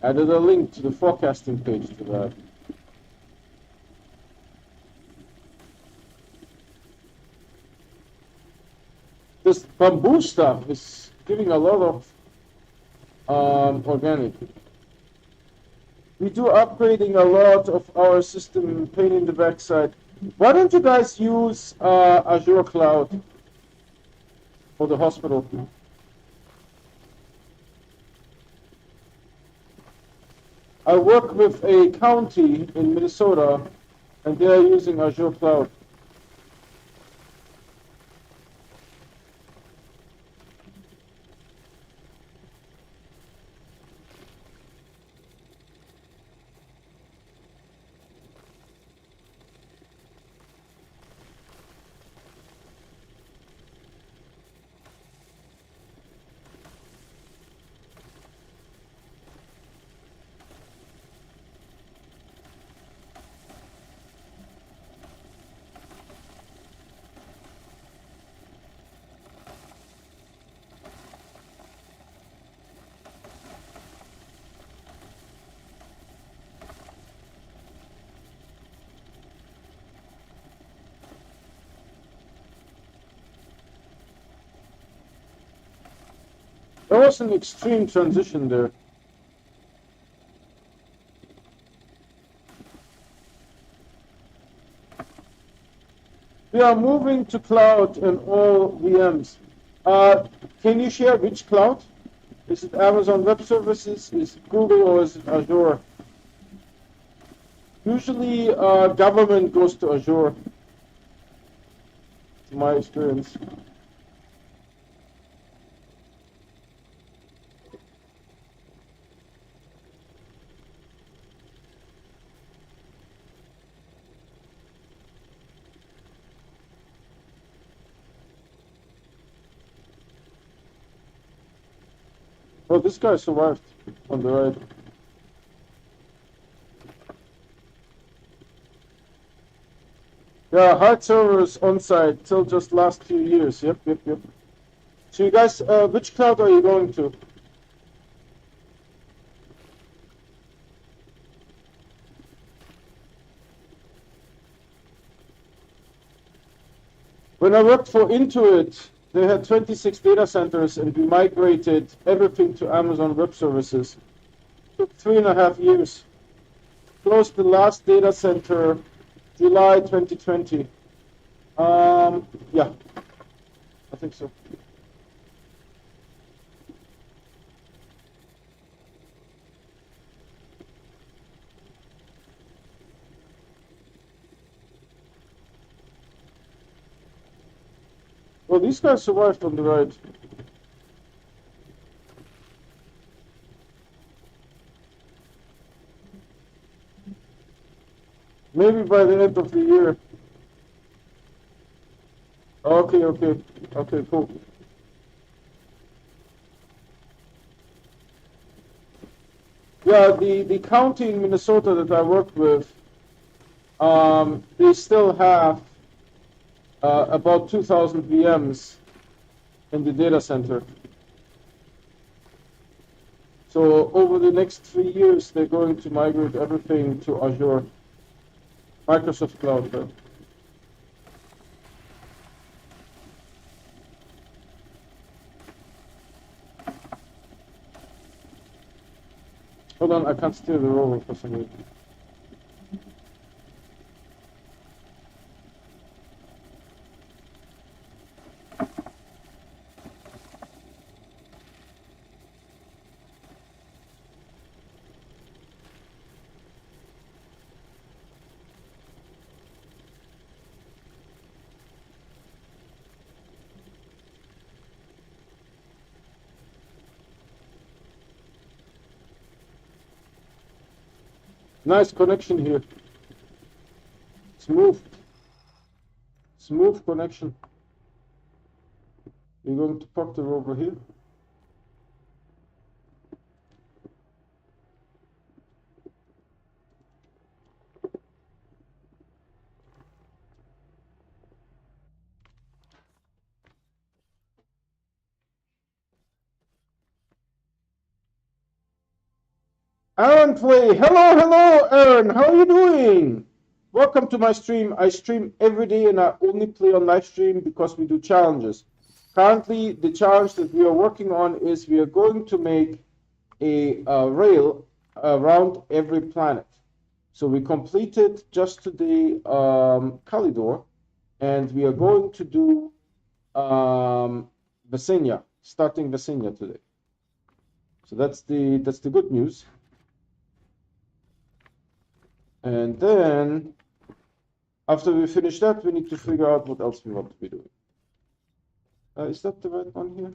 Added a link to the forecasting page to that. This bamboo stuff is giving a lot of organic. We do upgrading a lot of our system, pain in the backside. Why don't you guys use Azure Cloud for the hospital? I work with a county in Minnesota, and they are using Azure Cloud. There was an extreme transition there. We are moving to cloud and all VMs. Can you share which cloud? Is it Amazon Web Services, is it Google, or is it Azure? Usually government goes to Azure, in my experience. Oh, this guy survived on the right. Yeah, hard servers on site till just last few years. Yep. So you guys, which cloud are you going to? When I worked for Intuit, they had 26 data centers, and we migrated everything to Amazon Web Services. It took 3.5 years. Closed the last data center July 2020. Yeah, I think so. Well, these guys survived on the ride. Maybe by the end of the year. Okay, cool. Yeah, the county in Minnesota that I worked with, they still have about 2,000 VMs in the data center. So over the next 3 years, they're going to migrate everything to Azure, Microsoft Cloud. Right? Hold on, I can't steer the rover for some reason. Nice connection here. Smooth. Smooth connection. We're going to park the rover here. Aaron Play. Hello, hello, Aaron. How are you doing? Welcome to my stream. I stream every day and I only play on live stream because we do challenges. Currently, the challenge that we are working on is we are going to make a rail around every planet. So we completed just today Calidor, and we are going to do Vesinia, starting Vesinia today. So that's the good news. And then after we finish that, we need to figure out what else we want to be doing. Is that the right one here?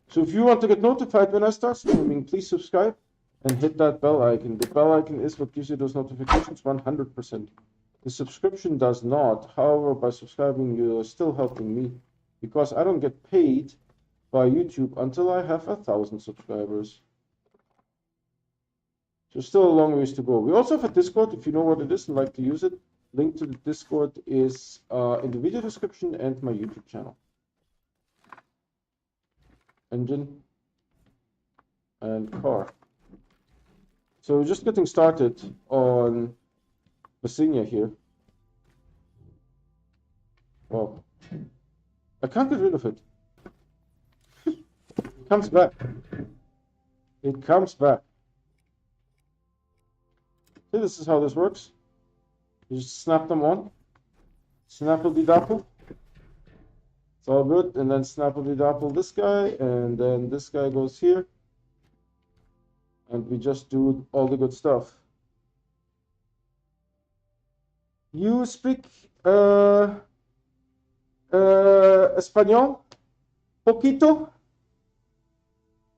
So if you want to get notified when I start streaming, please subscribe and hit that bell icon. The bell icon is what gives you those notifications 100%. The subscription does not. However, by subscribing, you're still helping me because I don't get paid by YouTube until I have 1,000 subscribers. So still a long ways to go. We also have a Discord if you know what it is and like to use it. Link to the Discord is in the video description and my YouTube channel. Engine and car. So we're just getting started on Vesinia here. Well, I can't get rid of it. It comes back. It comes back. See, this is how this works. You just snap them on. Snapple-de-dapple. It's all good. And then snapple-de-dapple this guy. And then this guy goes here. And we just do all the good stuff. You speak Espanol? Poquito?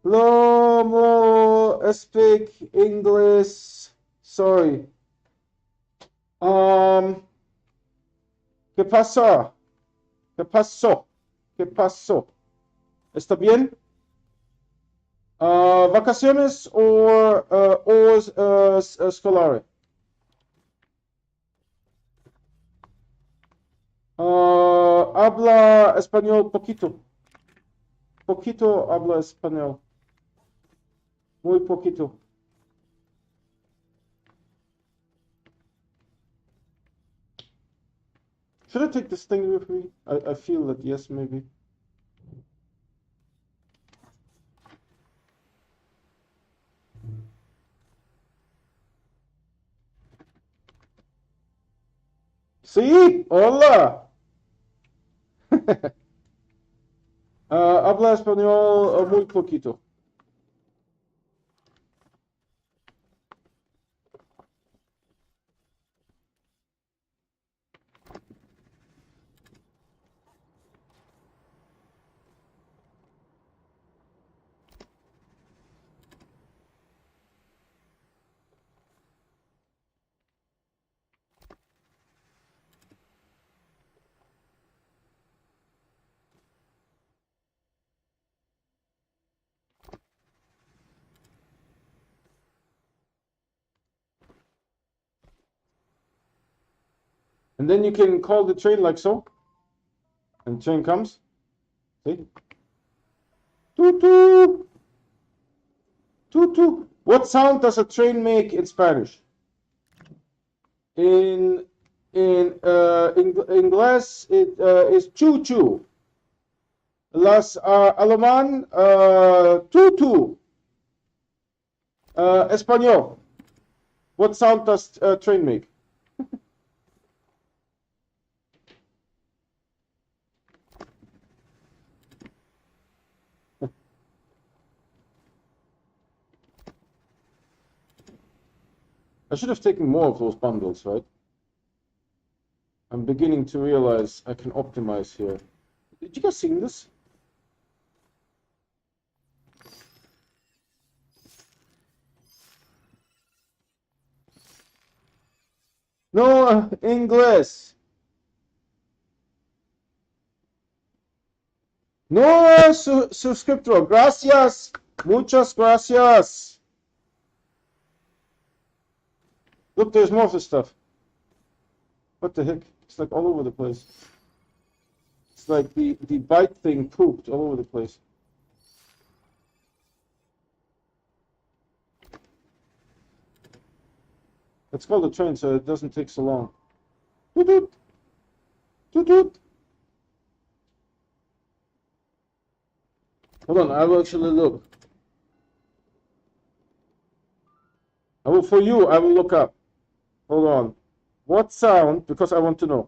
No, speak English. Sorry. ¿Qué pasa? ¿Qué pasó? ¿Qué pasó? ¿Está bien? Vacaciones o escolar? Habla español poquito. Poquito habla español. Muy poquito. Should I take this thing with me? I feel that yes, maybe. Sí, hola. Habla español muy poquito. And then you can call the train like so. And the train comes. See? Toot toot. Toot toot. What sound does a train make in Spanish? In English, it is choo choo. Las Alemán, toot toot. Espanol. What sound does a train make? I should have taken more of those bundles, right? I'm beginning to realize I can optimize here. Did you guys see this? No, English. No, suscriptor. Gracias. Muchas gracias. Look, there's more of this stuff. What the heck? It's like all over the place. It's like the bite thing pooped all over the place. Let's call the train so it doesn't take so long. Toot toot. Toot toot. Hold on, I will actually look. I will, for you, I will look up. Hold on. What sound, because I want to know.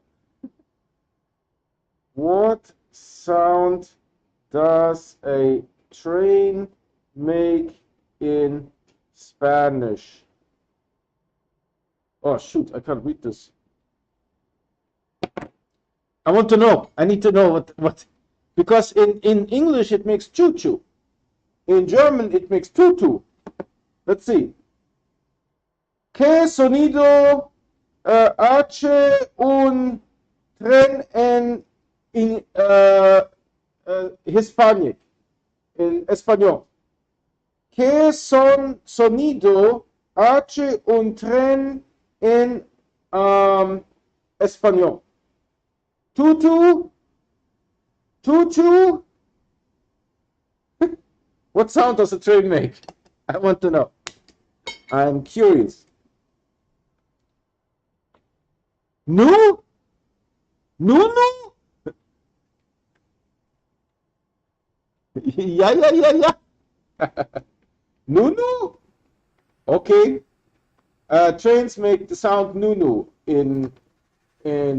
What sound does a train make in Spanish? Oh, shoot, I can't read this. I want to know. I need to know what. Because in English it makes choo-choo. In German it makes tutu. Let's see. ¿Qué sonido hace un tren en Hispanic? En español. ¿Qué sonido hace un tren en español? Tutu? Tutu? What sound does a train make? I want to know. I'm curious. No? No, no? Yeah. Nunu? Okay. Trains make the sound nunu in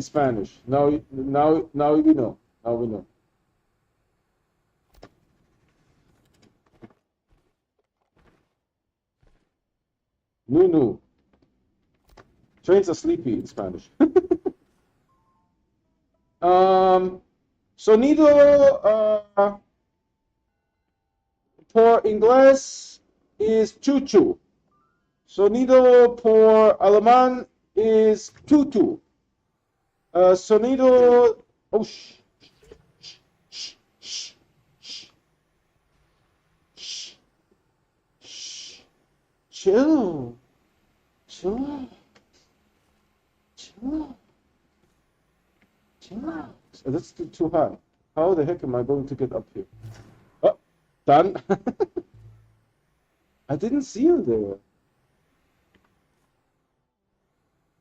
Spanish. Now we know. Now we know. Nunu. Trains are sleepy in Spanish. Sonido por inglés is chuchu. Sonido por alemán is tutu. Sonido. Oh, shh. Chill. That's too high. How the heck am I going to get up here? Oh, done. I didn't see you there.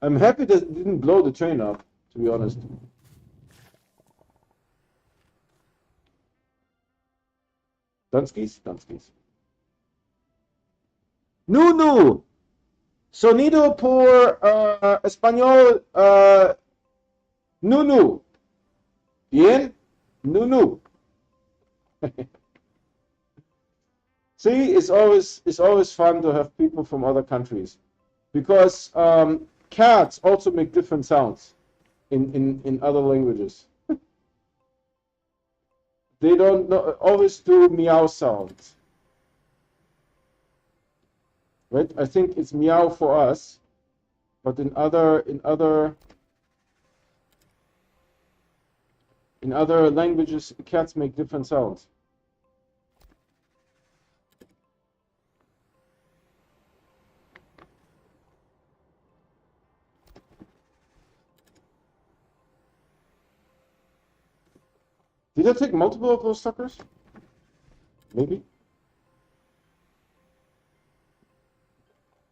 I'm happy that it didn't blow the train up, to be honest. Dunskies. Nunu. Sonido por español Nunu. Bien? Nunu. See, it's always fun to have people from other countries, because cats also make different sounds in other languages. They don't always do meow sounds. Right? I think it's meow for us, but in other languages, cats make different sounds. Did I take multiple of those suckers? Maybe.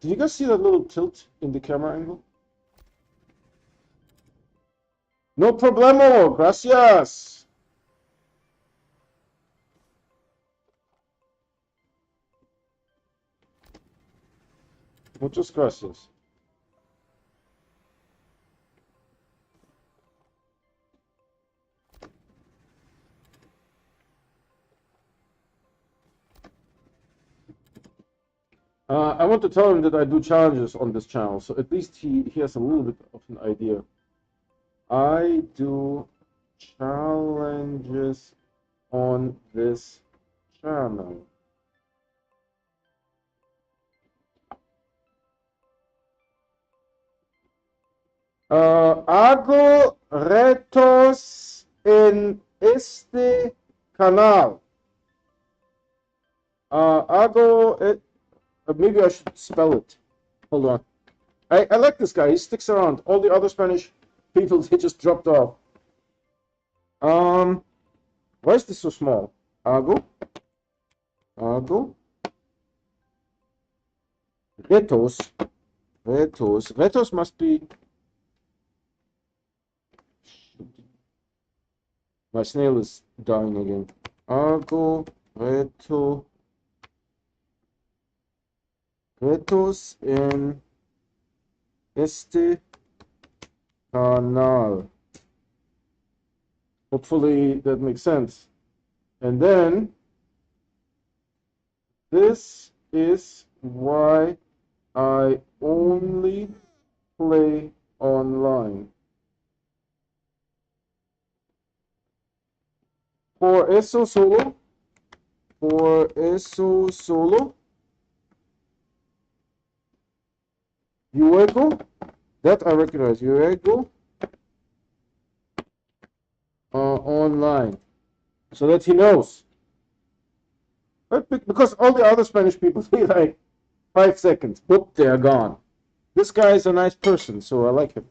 Did you guys see that little tilt in the camera angle? No problemo, gracias. Muchas gracias. I want to tell him that I do challenges on this channel, so at least he has a little bit of an idea. I do challenges on this channel. Hago retos en este canal. Maybe I should spell it. Hold on. I like this guy. He sticks around. All the other Spanish people, they just dropped off. Why is this so small? Hago retos must be. My snail is dying again. Hago retos en este canal. Hopefully that makes sense. And then this is why I only play online. Por eso solo. Luego, that I recognize. Luego, online, so that he knows. But because all the other Spanish people say like 5 seconds, boop, they're gone. This guy is a nice person, so I like him.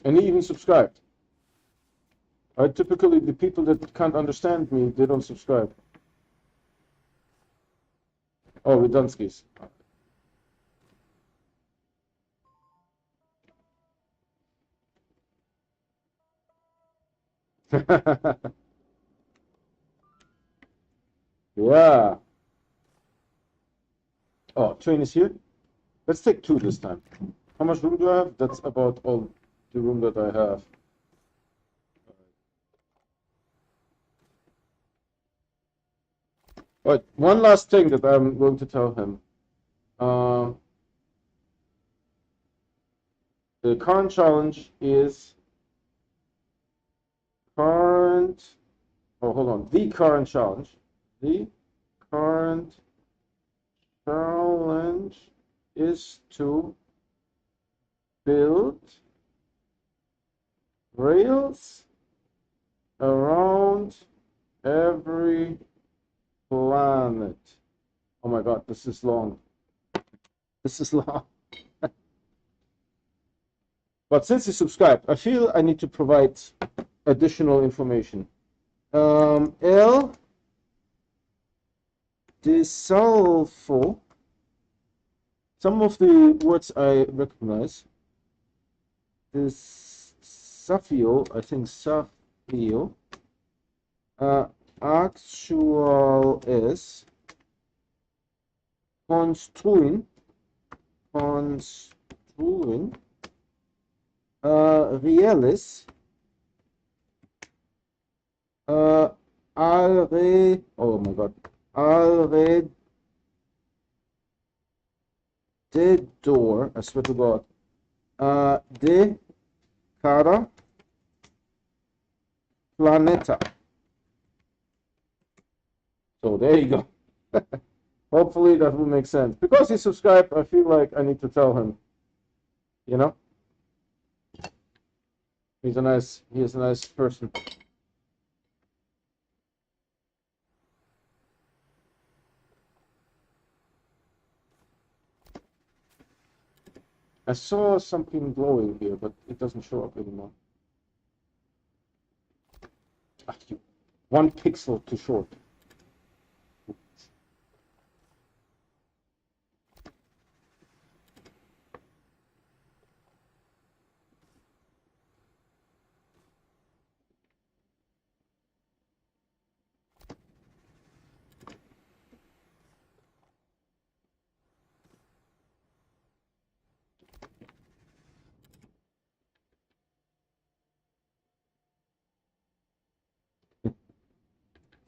And he even subscribed. Typically, the people that can't understand me, they don't subscribe. Oh, Widunskis. Yeah. Oh, train is here. Let's take 2 this time. How much room do I have? That's about all the room that I have. But one last thing that I'm going to tell him. The current challenge is hold on. The current challenge is to build rails around every planet. Oh my God, this is long. This is long. But since you subscribed, I feel I need to provide additional information. El Disalfo. Some of the words I recognize. Desafio, I think Safio. Actual es construin. Reales. Oh my God. Alrededor, I swear to God. De cada planeta. So there you go. Hopefully that will make sense. Because he subscribed, I feel like I need to tell him. You know? He is a nice person. I saw something glowing here, but it doesn't show up anymore. Ah, 1 pixel too short.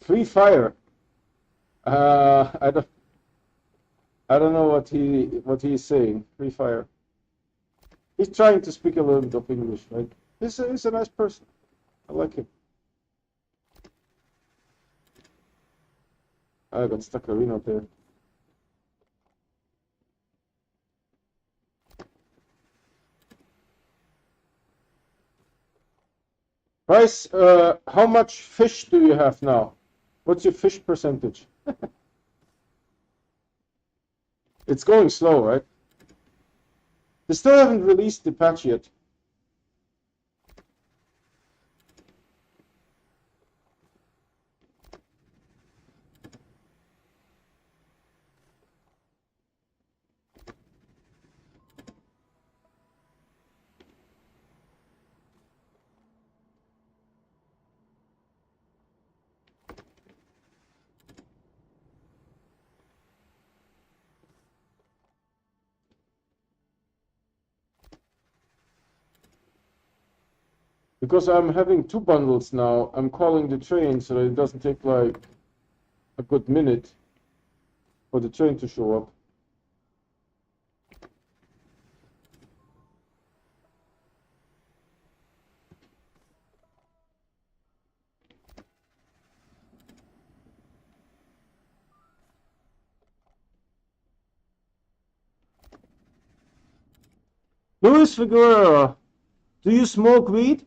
Free fire. I don't know what he's saying. Free fire. He's trying to speak a little bit of English, right? He's a nice person. I like him. I got stuck arena there. Bryce, how much fish do you have now? What's your fish percentage? It's going slow, right? They still haven't released the patch yet. Because I'm having 2 bundles now, I'm calling the train so that it doesn't take like a good minute for the train to show up. Luis Figueroa, do you smoke weed?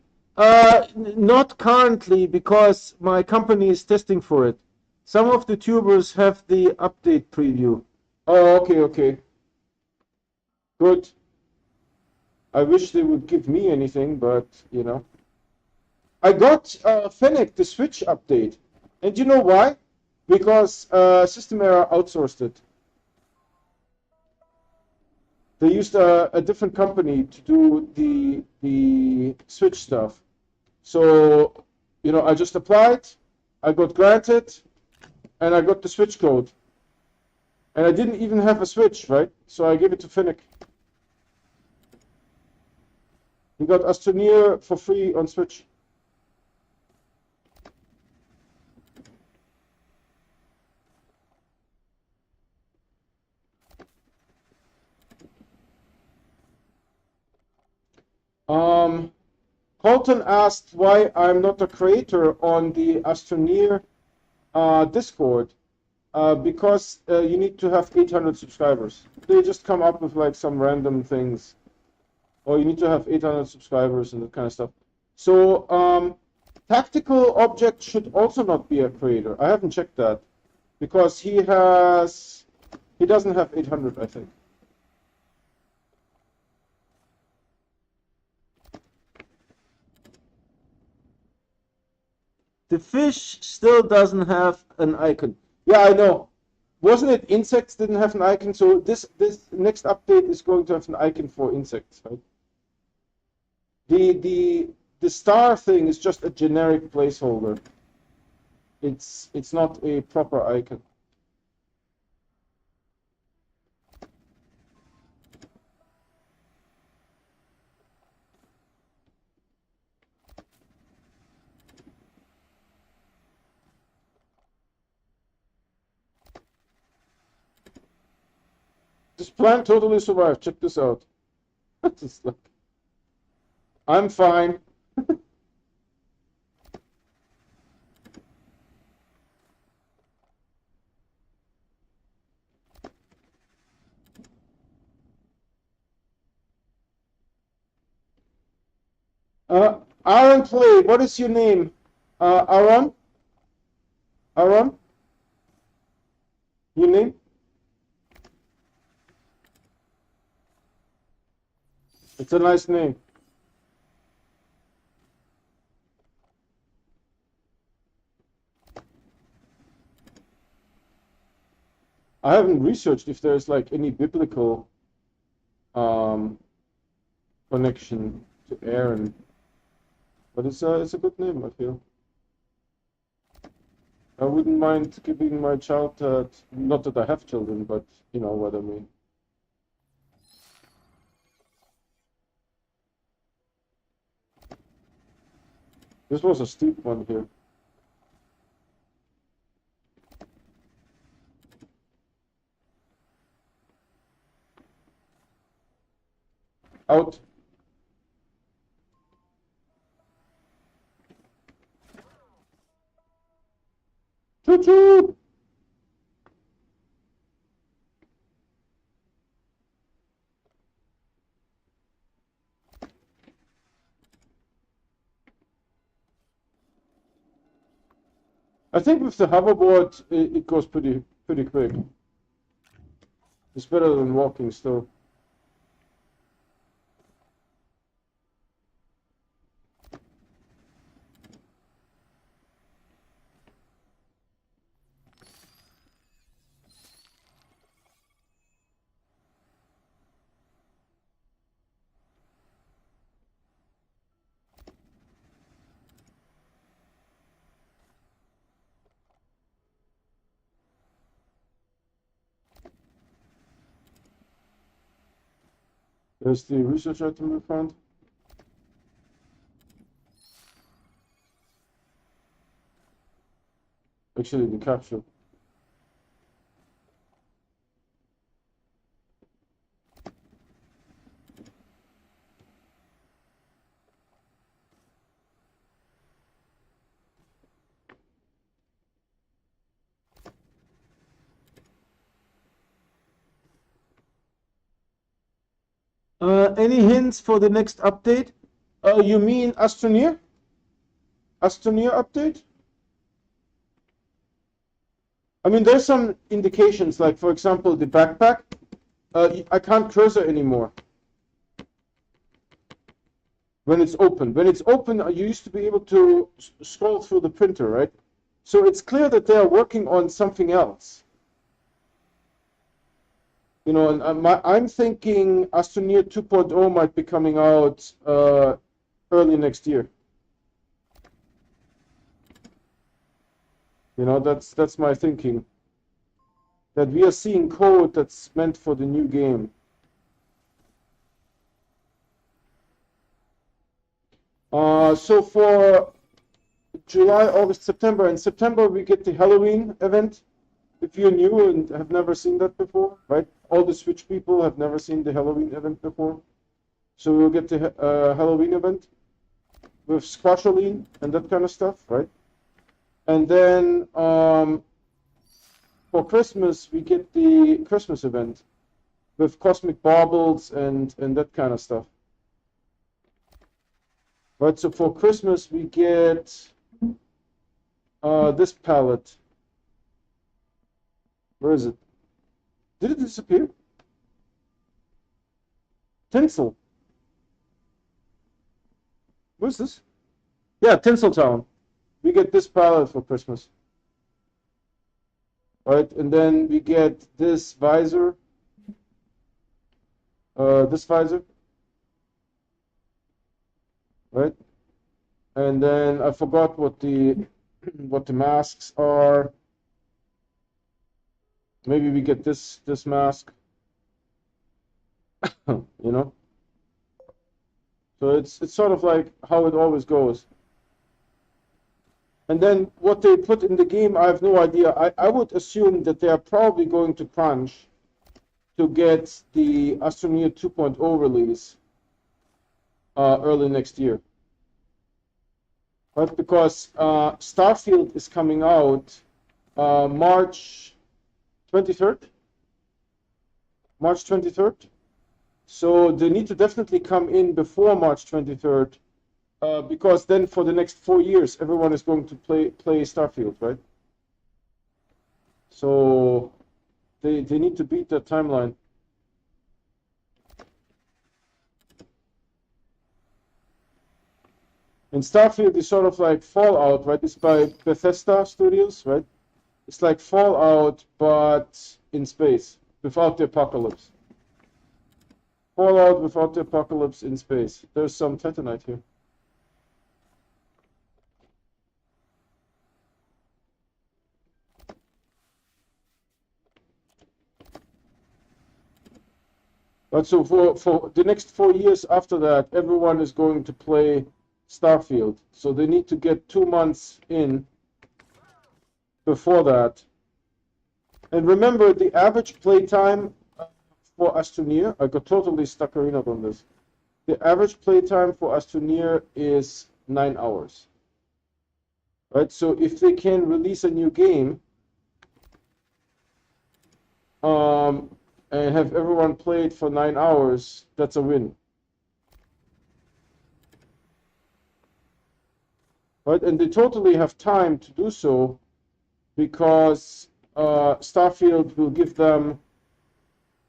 Not currently, because my company is testing for it. Some of the tubers have the update preview. Oh, okay. Good. I wish they would give me anything, but, you know. I got Fennec, the Switch update. And you know why? Because System Error outsourced it. They used a different company to do the Switch stuff. So, you know, I just applied, I got granted, and I got the Switch code. And I didn't even have a Switch, right? So I gave it to Fennec. He got Astroneer for free on Switch. Colton asked why I'm not a creator on the Astroneer Discord. Because you need to have 800 subscribers. They just come up with like some random things. Or you need to have 800 subscribers and that kind of stuff. So Tactical Object should also not be a creator. I haven't checked that. Because he doesn't have 800, I think. The fish still doesn't have an icon. Yeah, I know. Wasn't it insects didn't have an icon? So this next update is going to have an icon for insects, right? The star thing is just a generic placeholder. It's not a proper icon. This plant totally survived. Check this out. I'm fine. Aaron Play, what is your name? Aaron? Aaron? Your name? It's a nice name. I haven't researched if there's like any biblical connection to Aaron, but it's a good name, I feel. I wouldn't mind giving my child, not that I have children, but you know what I mean. This was a steep one here. Out. Choo-choo! I think with the hoverboard, it goes pretty quick. It's better than walking still. There's the research item we found. Actually, the capsule. Any hints for the next update? You mean Astroneer? Astroneer update? I mean, there's some indications, like for example, the backpack. I can't cursor anymore when it's open. When it's open, you used to be able to scroll through the printer, right? So it's clear that they are working on something else. You know, and I'm thinking Astroneer 2.0 might be coming out early next year. You know, that's my thinking. That we are seeing code that's meant for the new game. So for July, August, September, in September we get the Halloween event. If you're new and have never seen that before, right? All the Switch people have never seen the Halloween event before. So we'll get the Halloween event with Squasholine and that kind of stuff, right? And then for Christmas, we get the Christmas event with Cosmic Baubles and that kind of stuff. Right, so for Christmas, we get this palette. Where is it? Did it disappear? Tinsel. Where's this? Yeah, Tinseltown. We get this palette for Christmas. Right, and then we get this visor. This visor. Right? And then I forgot what the masks are. Maybe we get this mask. You know? So it's sort of like how it always goes. And then what they put in the game, I have no idea. I would assume that they are probably going to crunch to get the Astroneer 2.0 release early next year. But because Starfield is coming out March 23rd. March 23rd. So they need to definitely come in before March 23rd. Because then for the next 4 years, everyone is going to play Starfield, right? So they need to beat that timeline. And Starfield is sort of like Fallout, right? It's by Bethesda Studios, right? It's like Fallout, but in space, without the apocalypse. Fallout without the apocalypse in space. There's some Titanite here. But so for the next 4 years after that, everyone is going to play Starfield. So they need to get 2 months in before that. And remember, the average playtime for Astroneer, I got totally stuck on this. The average playtime for Astroneer is 9 hours. Right? So if they can release a new game, and have everyone play it for 9 hours, that's a win. Right? And they totally have time to do so because Starfield will give them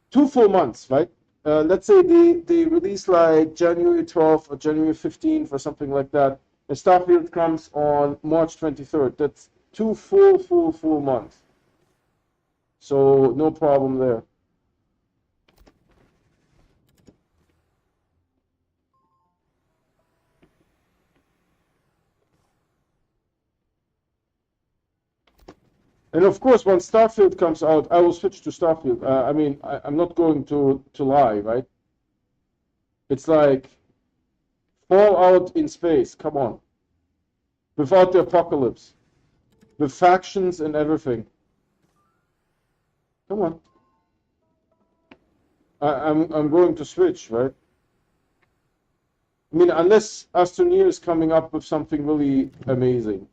2 full months, right? Let's say they release like January 12th or January 15th or something like that, and Starfield comes on March 23rd. That's 2 full months. So no problem there. And of course, when Starfield comes out, I will switch to Starfield. I mean, I'm not going to lie, right? It's like Fallout in space. Come on, without the apocalypse, with factions and everything. Come on. I'm going to switch, right? I mean, unless Astroneer is coming up with something really amazing.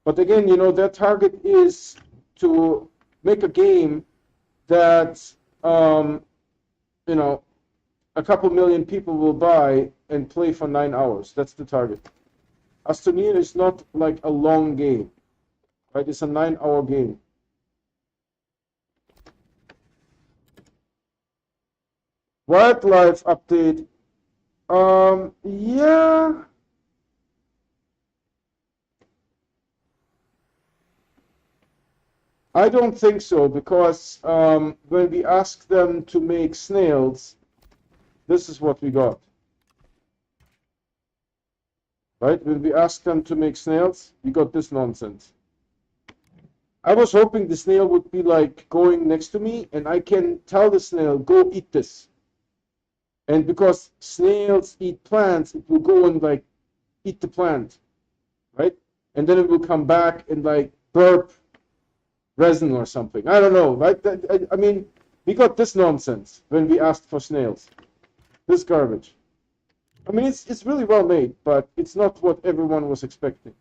But again, you know, their target is to make a game that, you know, a couple million people will buy and play for 9 hours. That's the target. Astroneer is not like a long game, right? It's a 9-hour game. Wildlife update. Yeah. I don't think so, because when we asked them to make snails, this is what we got. Right? When we asked them to make snails, we got this nonsense. I was hoping the snail would be like going next to me, and I can tell the snail, go eat this. And because snails eat plants, it will go and like eat the plant, right? And then it will come back and like burp resin or something. I don't know, right? I mean, we got this nonsense when we asked for snails. This garbage. I mean, it's really well made, but it's not what everyone was expecting.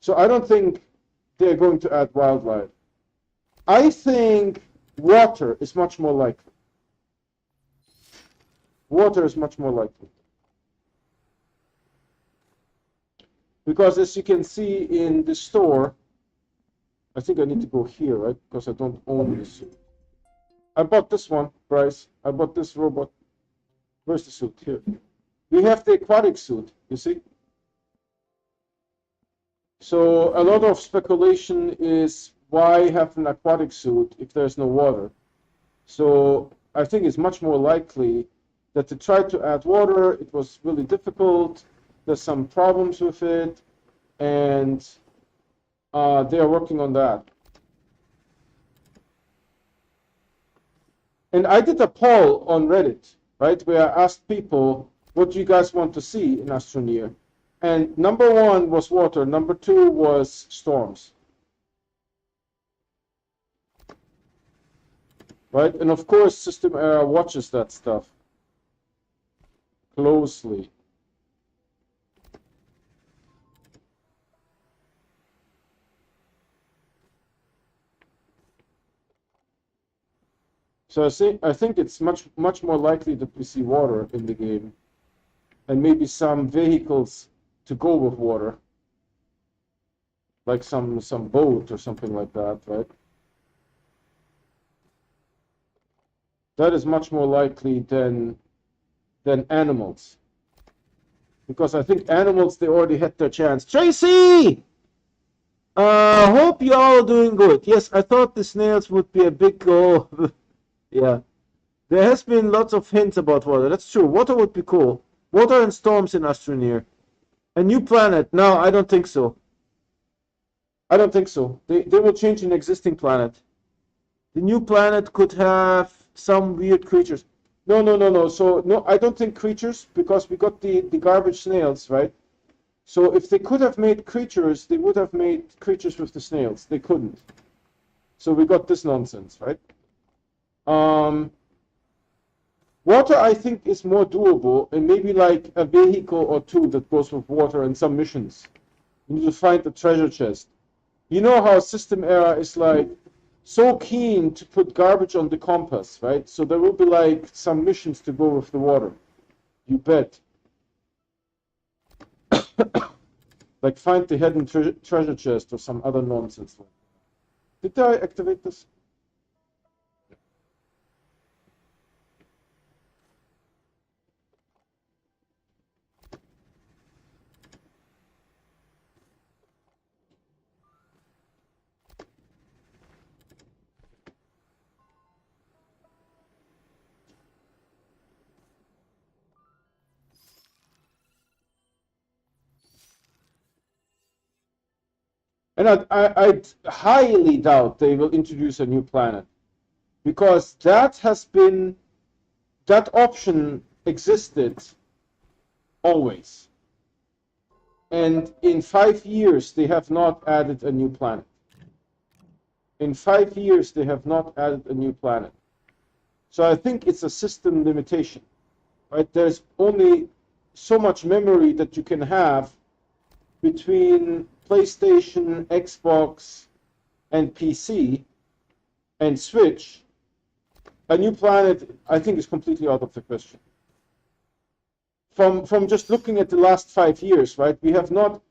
So I don't think they're going to add wildlife. I think water is much more likely. Water is much more likely. Because as you can see in the store, I think I need to go here, right? Because I don't own this suit. I bought this one, Bryce. I bought this robot. Where's the suit? Here. We have the aquatic suit, you see? So a lot of speculation is why have an aquatic suit if there's no water? So I think it's much more likely that they tried to add water. It was really difficult. There's some problems with it, and they are working on that. And I did a poll on Reddit, right, where I asked people, what do you guys want to see in Astroneer? And number 1 was water. Number 2 was storms. Right? And of course, System Era watches that stuff closely. So I think it's much more likely that we see water in the game, and maybe some vehicles to go with water, like some boat or something like that, right? That is much more likely than animals. because I think animals, they already had their chance. Tracy! Hope you all are doing good. Yes, I thought the snails would be a big goal. Yeah. There has been lots of hints about water. That's true. Water would be cool. Water and storms in Astroneer. A new planet. No, I don't think so. I don't think so. They will change an existing planet. The new planet could have some weird creatures. No, no, no, no. So, no, I don't think creatures, because we got the garbage snails, right? So if they could have made creatures, they would have made creatures with the snails. They couldn't. So we got this nonsense, right? Water, I think, is more doable, and maybe like a vehicle or two that goes with water and some missions. You need to find the treasure chest. You know how System Era is like so keen to put garbage on the compass, right? So there will be like some missions to go with the water. You bet. Like find the hidden treasure chest or some other nonsense. Did I activate this? And I highly doubt they will introduce a new planet, because that option existed always. And in 5 years, they have not added a new planet. In 5 years, they have not added a new planet. So I think it's a system limitation, right? There's only so much memory that you can have between PlayStation, Xbox, and PC, and Switch. A new planet, I think, is completely out of the question. From just looking at the last 5 years, right? We have not.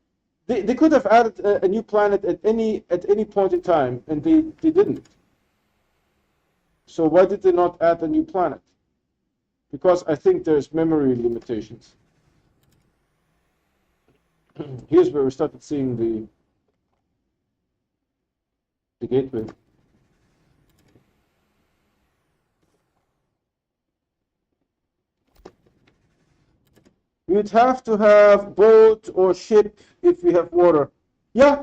They could have added a new planet at any point in time, and they didn't. So why did they not add a new planet? Because I think there's memory limitations. Here's where we started seeing the gateway. You'd have to have boat or ship if we have water. Yeah.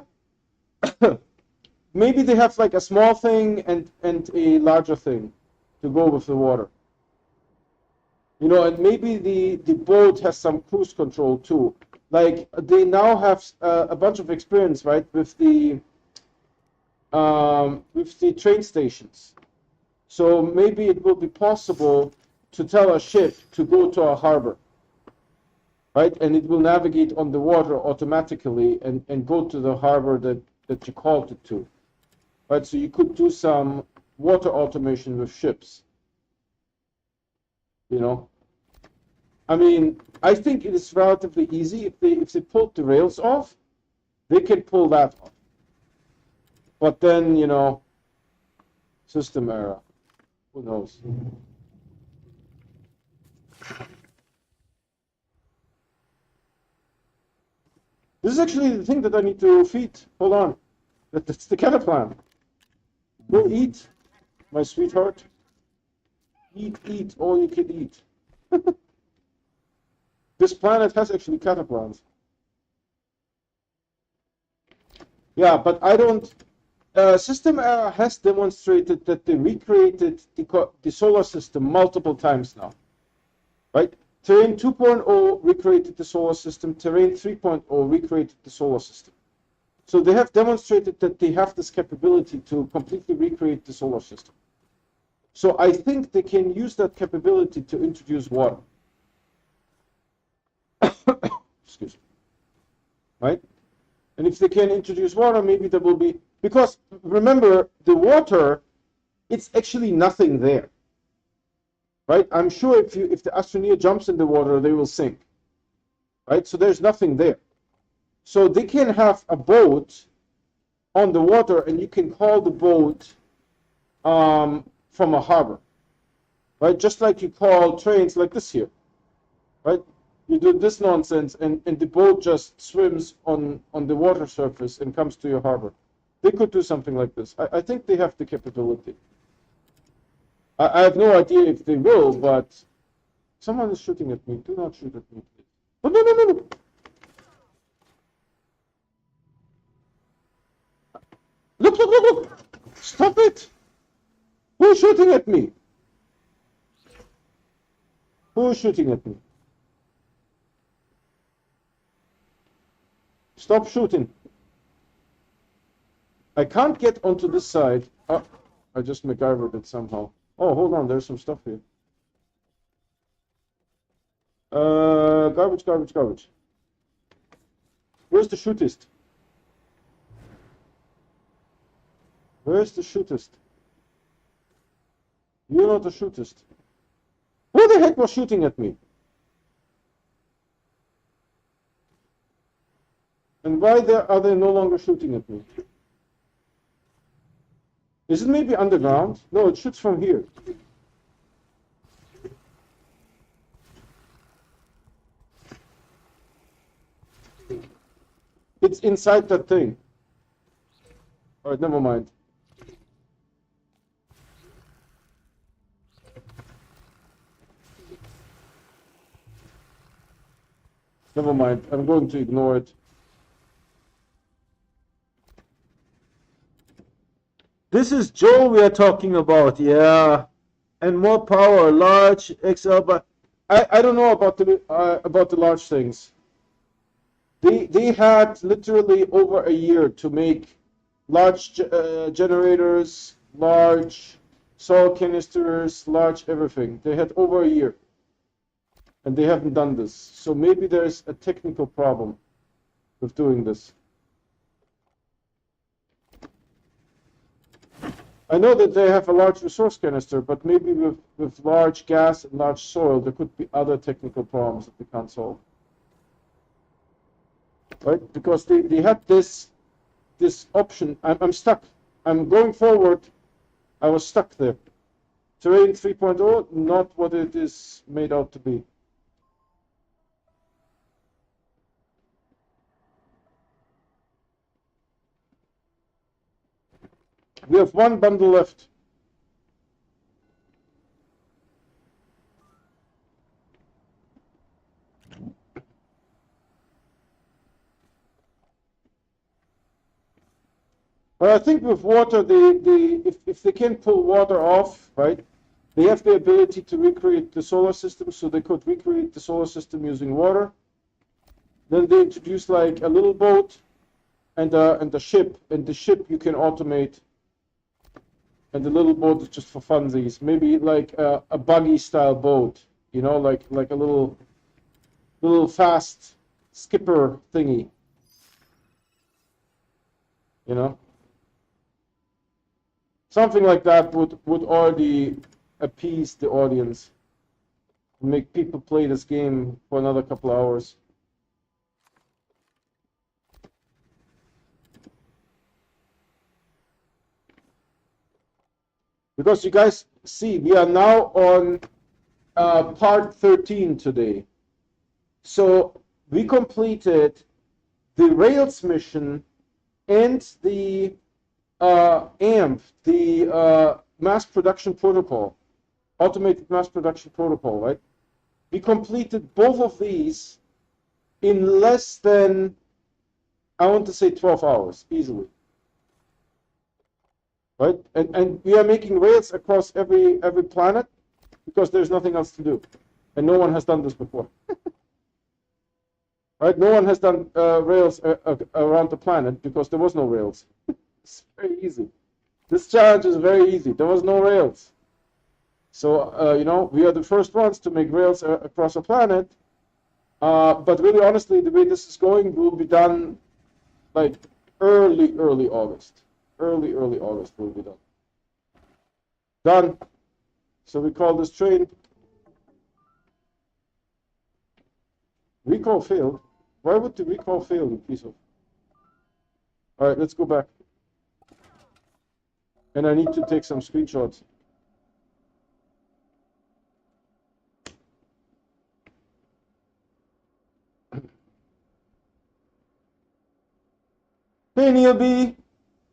Maybe they have like a small thing and a larger thing to go with the water. You know, and maybe the boat has some cruise control too. Like they now have a bunch of experience, right, with the train stations. So maybe it will be possible to tell a ship to go to a harbor, right, and it will navigate on the water automatically and go to the harbor that you called it to, right? So you could do some water automation with ships. You know. I mean, I think it is relatively easy. If they pulled the rails off, they can pull that off. But then, you know, system error. Who knows? This is actually the thing that I need to feed. Hold on. That's the cataplan. Go eat, my sweetheart. Eat all you can eat. This planet has actually cataplans. Yeah, but I don't. System Era has demonstrated that they recreated the solar system multiple times now. Right? Terrain 2.0 recreated the solar system. Terrain 3.0 recreated the solar system. So they have demonstrated that they have this capability to completely recreate the solar system. So I think they can use that capability to introduce water. Excuse me. Right? And if they can introduce water, maybe there will be, because remember, the water, it's actually nothing there. Right? I'm sure if the Astroneer jumps in the water, they will sink. Right? So there's nothing there. So they can have a boat on the water, and you can call the boat from a harbor. Right? Just like you call trains like this here. Right? You do this nonsense, and the boat just swims on the water surface and comes to your harbor. They could do something like this. I think they have the capability. I have no idea if they will, but someone is shooting at me. Do not shoot at me, please. Oh, no, no, no, no. Look, look, look, look. Stop it. Who's shooting at me? Who's shooting at me? Stop shooting. I can't get onto this side. Oh, I just MacGyvered it somehow. Oh, hold on. There's some stuff here. Garbage, garbage, garbage. Where's the shootist? Where's the shootist? You're not the shootist. Who the heck was shooting at me? And why are they no longer shooting at me? Is it maybe underground? No, it shoots from here. It's inside that thing. All right, never mind. Never mind. I'm going to ignore it. This is Joe we are talking about, yeah. And more power, large XL, but I don't know about the large things. They had literally over a year to make large generators, large soil canisters, large everything. They had over a year, and they haven't done this. So maybe there's a technical problem with doing this. I know that they have a large resource canister, but maybe with large gas and large soil, there could be other technical problems that they can't solve. Right? Because they had this option. I'm stuck. I'm going forward. I was stuck there. Terrain 3.0, not what it is made out to be. We have one bundle left. But I think with water, if they can pull water off, right, they have the ability to recreate the solar system, so they could recreate the solar system using water. Then they introduce like a little boat and a ship, and the ship you can automate. And the little boat is just for funsies. Maybe like a buggy style boat, you know, like a little fast skipper thingy. You know? Something like that would already appease the audience. Make people play this game for another couple of hours. Because you guys see, we are now on part 13 today. So we completed the Rails mission and the AMP, the mass production protocol, automated mass production protocol, right? We completed both of these in less than, I want to say 12 hours, easily. Right? And we are making Rails across every planet because there's nothing else to do. And no one has done this before. Right? No one has done Rails around the planet because there was no Rails. It's very easy. This challenge is very easy. There was no Rails. So, you know, we are the first ones to make Rails across a planet. But really, honestly, the way this is going will be done like early August. Early August will be done. Done. So we call this train. Recall failed. Why would the recall fail, you piece of? All right, let's go back. And I need to take some screenshots. Hey Neil B,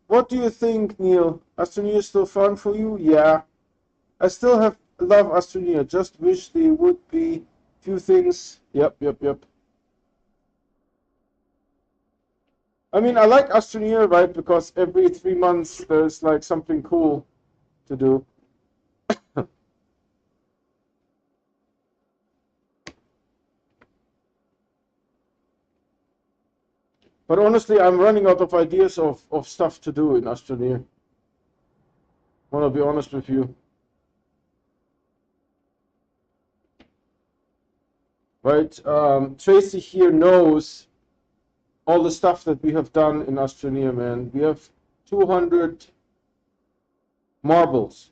what do you think, Neil? Astroneer is still fun for you? Yeah, I still love Astroneer. Just wish there would be few things. Yep. I mean, I like Astroneer, right? Because every 3 months there's like something cool to do. But honestly, I'm running out of ideas of stuff to do in Astroneer. Want to be honest with you, right? Tracy here knows all the stuff that we have done in Astroneer, man. We have 200 marbles,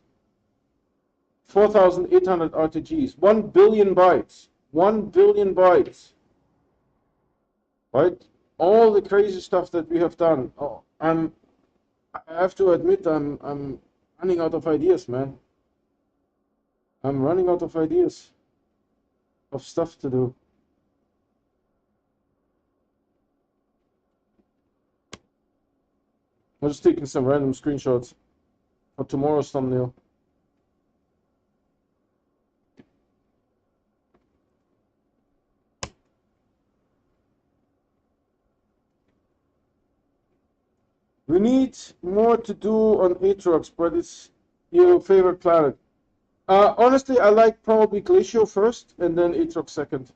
4,800 RTGs, 1 billion bytes, 1 billion bytes, right? All the crazy stuff that we have done. Oh, I have to admit, I'm running out of ideas, man. I'm running out of ideas of stuff to do. I'm just taking some random screenshots for tomorrow's thumbnail. We need more to do on Atrox, but it's your favorite planet. Honestly, I like probably Glacial first and then Atrox second.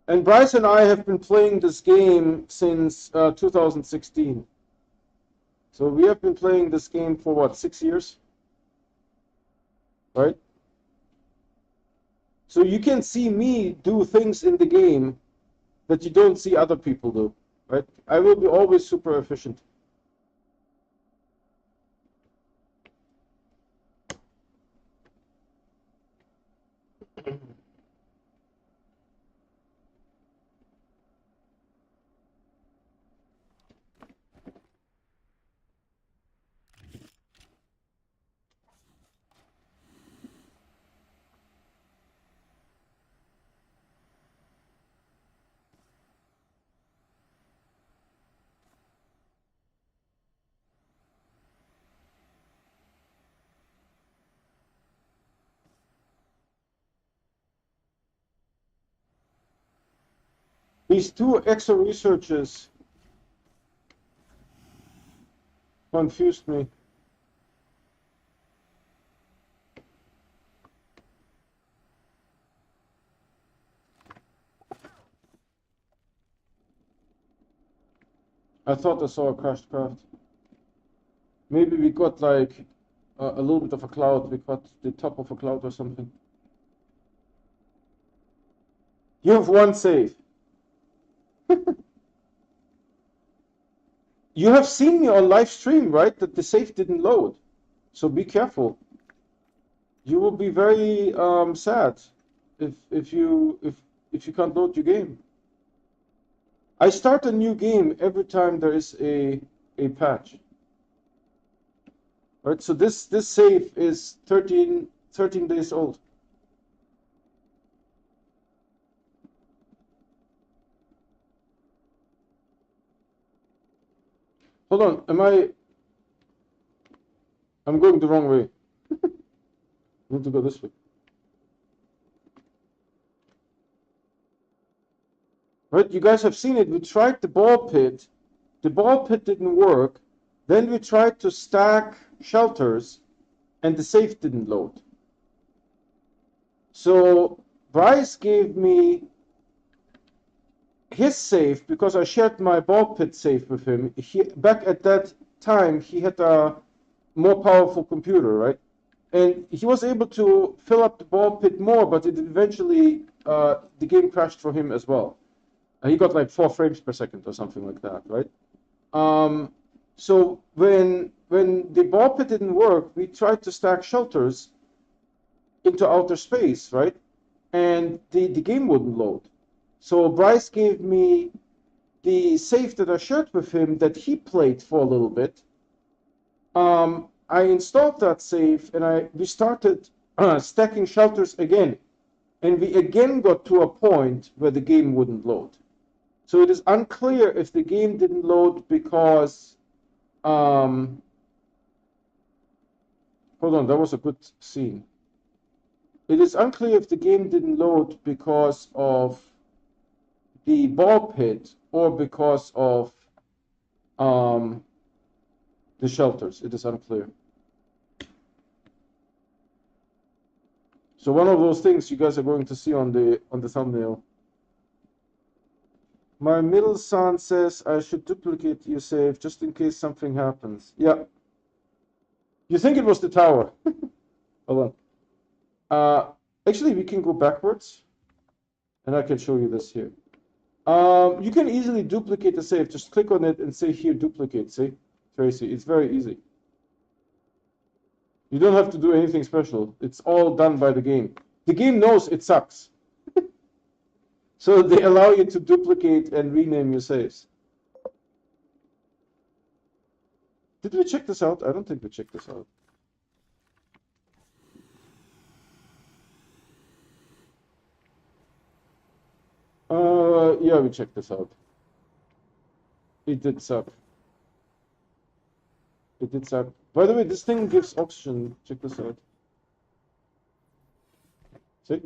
And Bryce and I have been playing this game since 2016. So we have been playing this game for what, 6 years? Right? So you can see me do things in the game that you don't see other people do. Right? I will be always super efficient. These two EXO researchers confused me. I thought I saw a crashed craft. Maybe we got like a little bit of a cloud. We got the top of a cloud or something. You have one save. You have seen me on live stream, right? That the save didn't load. So be careful. You will be very sad if you can't load your game. I start a new game every time there is a patch. Right? So this save is 13 days old. Hold on, I'm going the wrong way. I need to go this way. Right, you guys have seen it. We tried the ball pit. The ball pit didn't work. Then we tried to stack shelters and the safe didn't load. So Bryce gave me his safe because I shared my ball pit safe with him. Back at that time, he had a more powerful computer, right? And he was able to fill up the ball pit more, but it eventually, the game crashed for him as well. He got like 4 frames per second or something like that, right? So when the ball pit didn't work, we tried to stack shelters into outer space, right? And the game wouldn't load. So Bryce gave me the save that I shared with him that he played for a little bit. I installed that save and we started stacking shelters again. and we again got to a point where the game wouldn't load. So it is unclear if the game didn't load because, hold on, that was a good scene. It is unclear if the game didn't load because of the ball pit or because of the shelters. It is unclear. So one of those things you guys are going to see on the thumbnail. My middle son says I should duplicate your save just in case something happens. Yeah. You think it was the tower? Hold on. Actually, we can go backwards, and I can show you this here. You can easily duplicate the save. Just click on it and say here duplicate. See, Tracy, it's very easy. You don't have to do anything special. It's all done by the game. The game knows it sucks. So they allow you to duplicate and rename your saves. Did we check this out? I don't think we checked this out. Yeah, we checked this out. It did suck. It did suck. By the way, this thing gives oxygen. Check this out. See?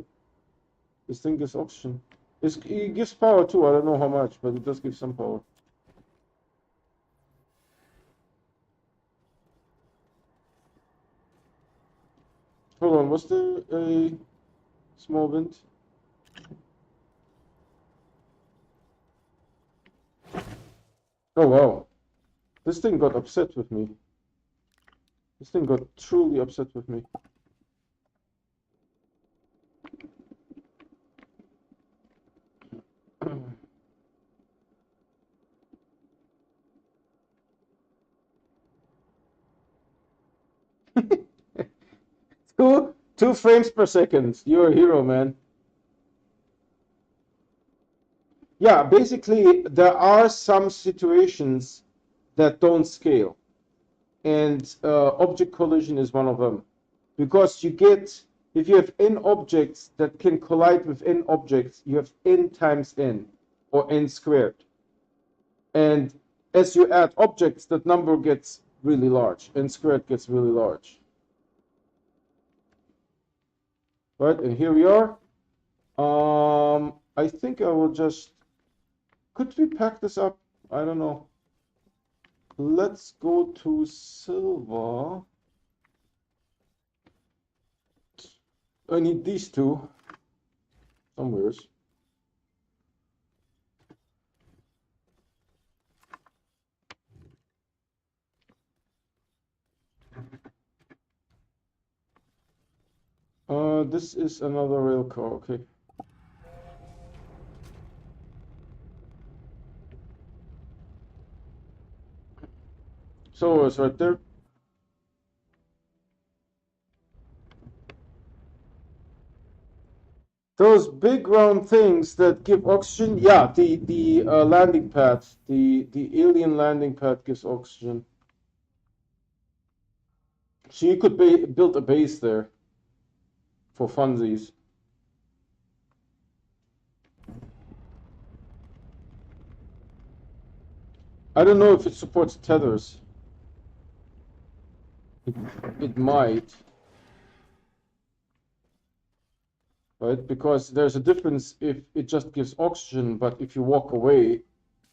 This thing gives oxygen. It gives power too. I don't know how much, but it does give some power. Hold on, was there a small wind? Oh wow. This thing got upset with me. This thing got truly upset with me. Two frames per second. You're a hero, man. Yeah, basically, there are some situations that don't scale. And object collision is one of them. Because you get, if you have n objects that can collide with n objects, you have n times n, or n squared. And as you add objects, that number gets really large. N squared gets really large. Right, and here we are. I think I will just, could we pack this up? I don't know. Let's go to silver. I need these two somewhere. This is another rail car, okay. So it's right there. Those big round things that give oxygen, yeah, the landing pad, the alien landing pad gives oxygen. So you could build a base there for funsies. I don't know if it supports tethers. It might. Right? Because there's a difference if it just gives oxygen, but if you walk away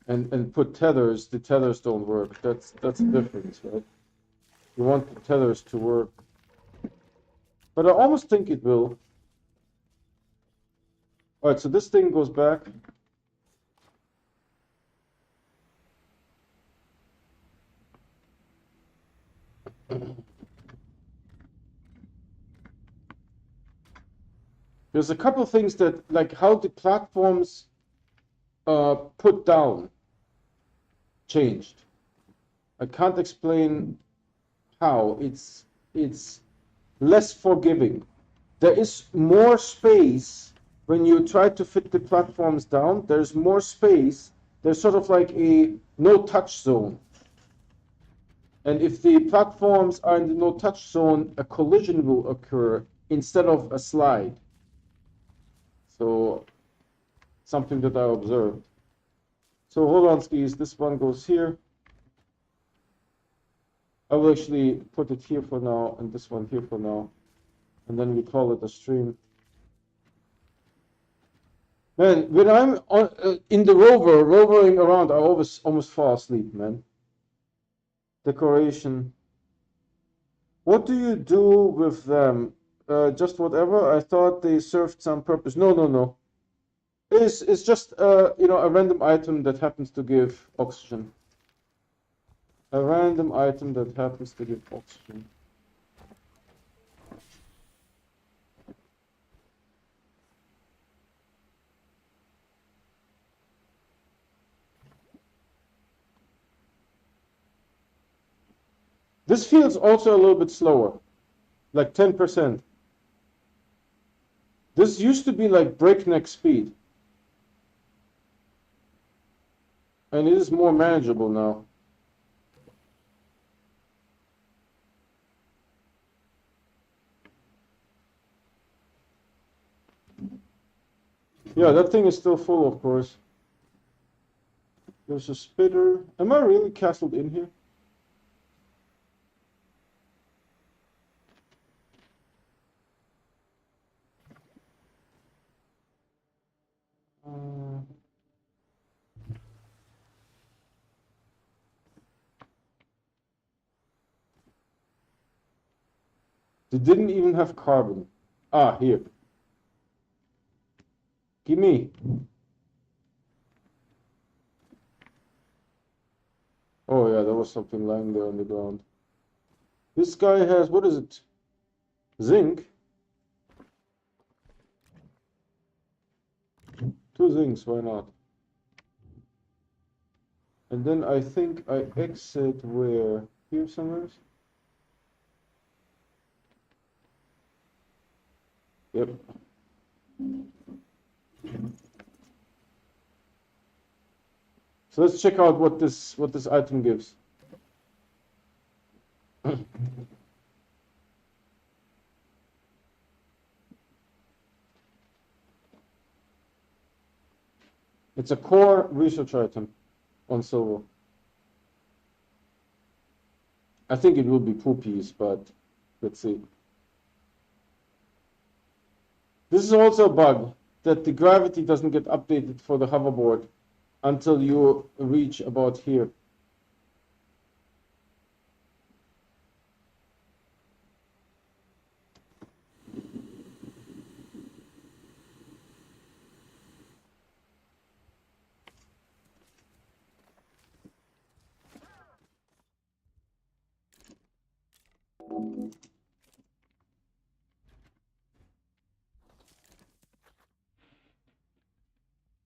and put tethers, the tethers don't work. That's the difference, right? You want the tethers to work. But I almost think it will. All right, so this thing goes back. There's a couple of things that, like how the platforms put down changed. I can't explain how. It's less forgiving. There is more space when you try to fit the platforms down. There's more space. There's sort of like a no-touch zone. And if the platforms are in the no-touch zone, a collision will occur instead of a slide. So something that I observed. So hold on, skis. This one goes here. I will actually put it here for now, and this one here for now, and then we call it a stream. Man, when I'm on, in the rovering around, I almost fall asleep, man. Decoration. What do you do with them? Just whatever? I thought they served some purpose. No, no, no. It's just you know, a random item that happens to give oxygen. A random item that happens to give oxygen. This feels also a little bit slower, like 10%. This used to be like breakneck speed. And it is more manageable now. Yeah, that thing is still full, of course. There's a spitter. Am I really castled in here? They didn't even have carbon. Ah, here. Gimme. Oh yeah, there was something lying there on the ground. This guy has, what is it? Zinc? 2 zincs, why not? And then I think I exit where? Here somewhere? Yep. So let's check out what this item gives. It's a core research item on silver. I think it will be poopies, but let's see. This is also a bug, that the gravity doesn't get updated for the hoverboard until you reach about here.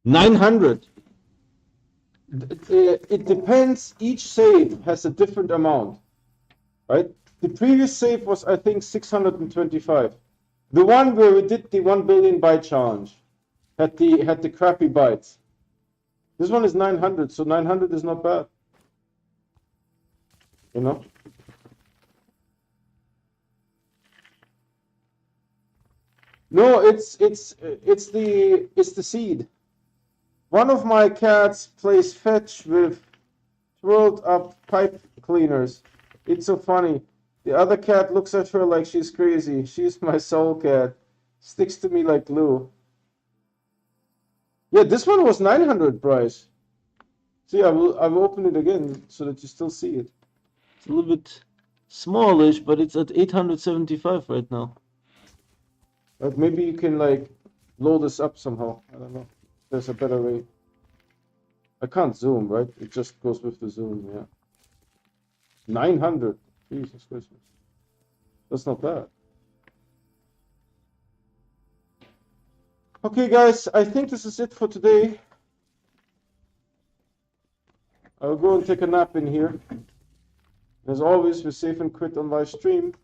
$900. It depends. Each save has a different amount, right? The previous save was, I think, 625. The one where we did the 1 billion byte challenge had the crappy bytes. This one is 900, so 900 is not bad. You know? No, it's the seed. One of my cats plays fetch with twirled up pipe cleaners. It's so funny. The other cat looks at her like she's crazy. She's my soul cat. Sticks to me like glue. Yeah, this one was 900 price. See, I will open it again so that you still see it. It's a little bit smallish, but it's at 875 right now. But maybe you can like blow this up somehow. I don't know. There's a better way. I can't zoom, right? It just goes with the zoom, yeah. 900. Jesus Christmas. That's not bad. Okay, guys, I think this is it for today. I'll go and take a nap in here. As always, we're safe and quit on live stream.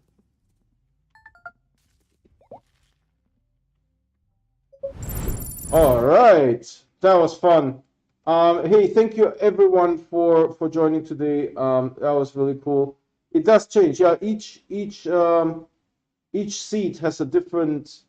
All right, that was fun. Hey, thank you everyone for joining today. That was really cool. It does change. Yeah, each seat has a different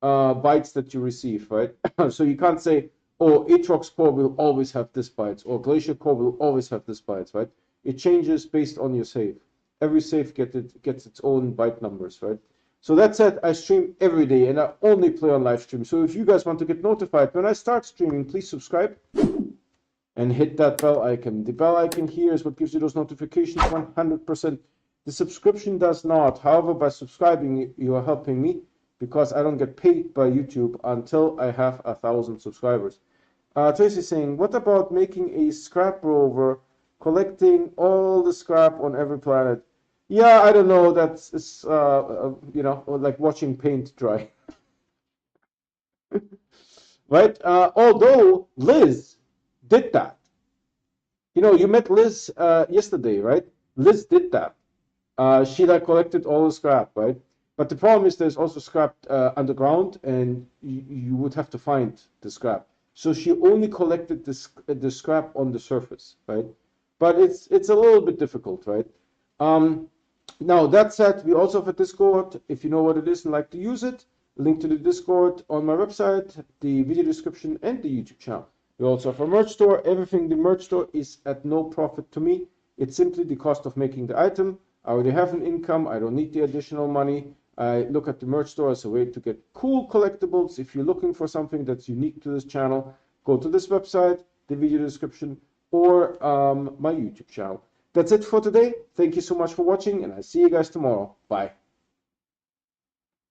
bytes that you receive, right? So you can't say, oh, Atrox core will always have this bytes, or Glacier core will always have this bytes, right? It changes based on your save. Every save gets its own byte numbers, right? So that said, I stream every day and I only play on live stream. So if you guys want to get notified when I start streaming, please subscribe and hit that bell icon. The bell icon here is what gives you those notifications 100%. The subscription does not. However, by subscribing, you are helping me because I don't get paid by YouTube until I have 1,000 subscribers. Tracy's saying, what about making a scrap rover collecting all the scrap on every planet? Yeah, I don't know. That's you know, like watching paint dry, right? Although Liz did that. You know, you met Liz yesterday, right? Liz did that. She like collected all the scrap, right? But the problem is there's also scrap underground, and you would have to find the scrap. So she only collected the scrap on the surface, right? But it's a little bit difficult, right? Now that said, we also have a Discord. If you know what it is and like to use it, link to the Discord on my website, the video description, and the YouTube channel. We also have a merch store. Everything in the merch store is at no profit to me. It's simply the cost of making the item. I already have an income. I don't need the additional money. I look at the merch store as a way to get cool collectibles. If you're looking for something that's unique to this channel, go to this website, the video description, or my YouTube channel. That's it for today. Thank you so much for watching, and I'll see you guys tomorrow. Bye.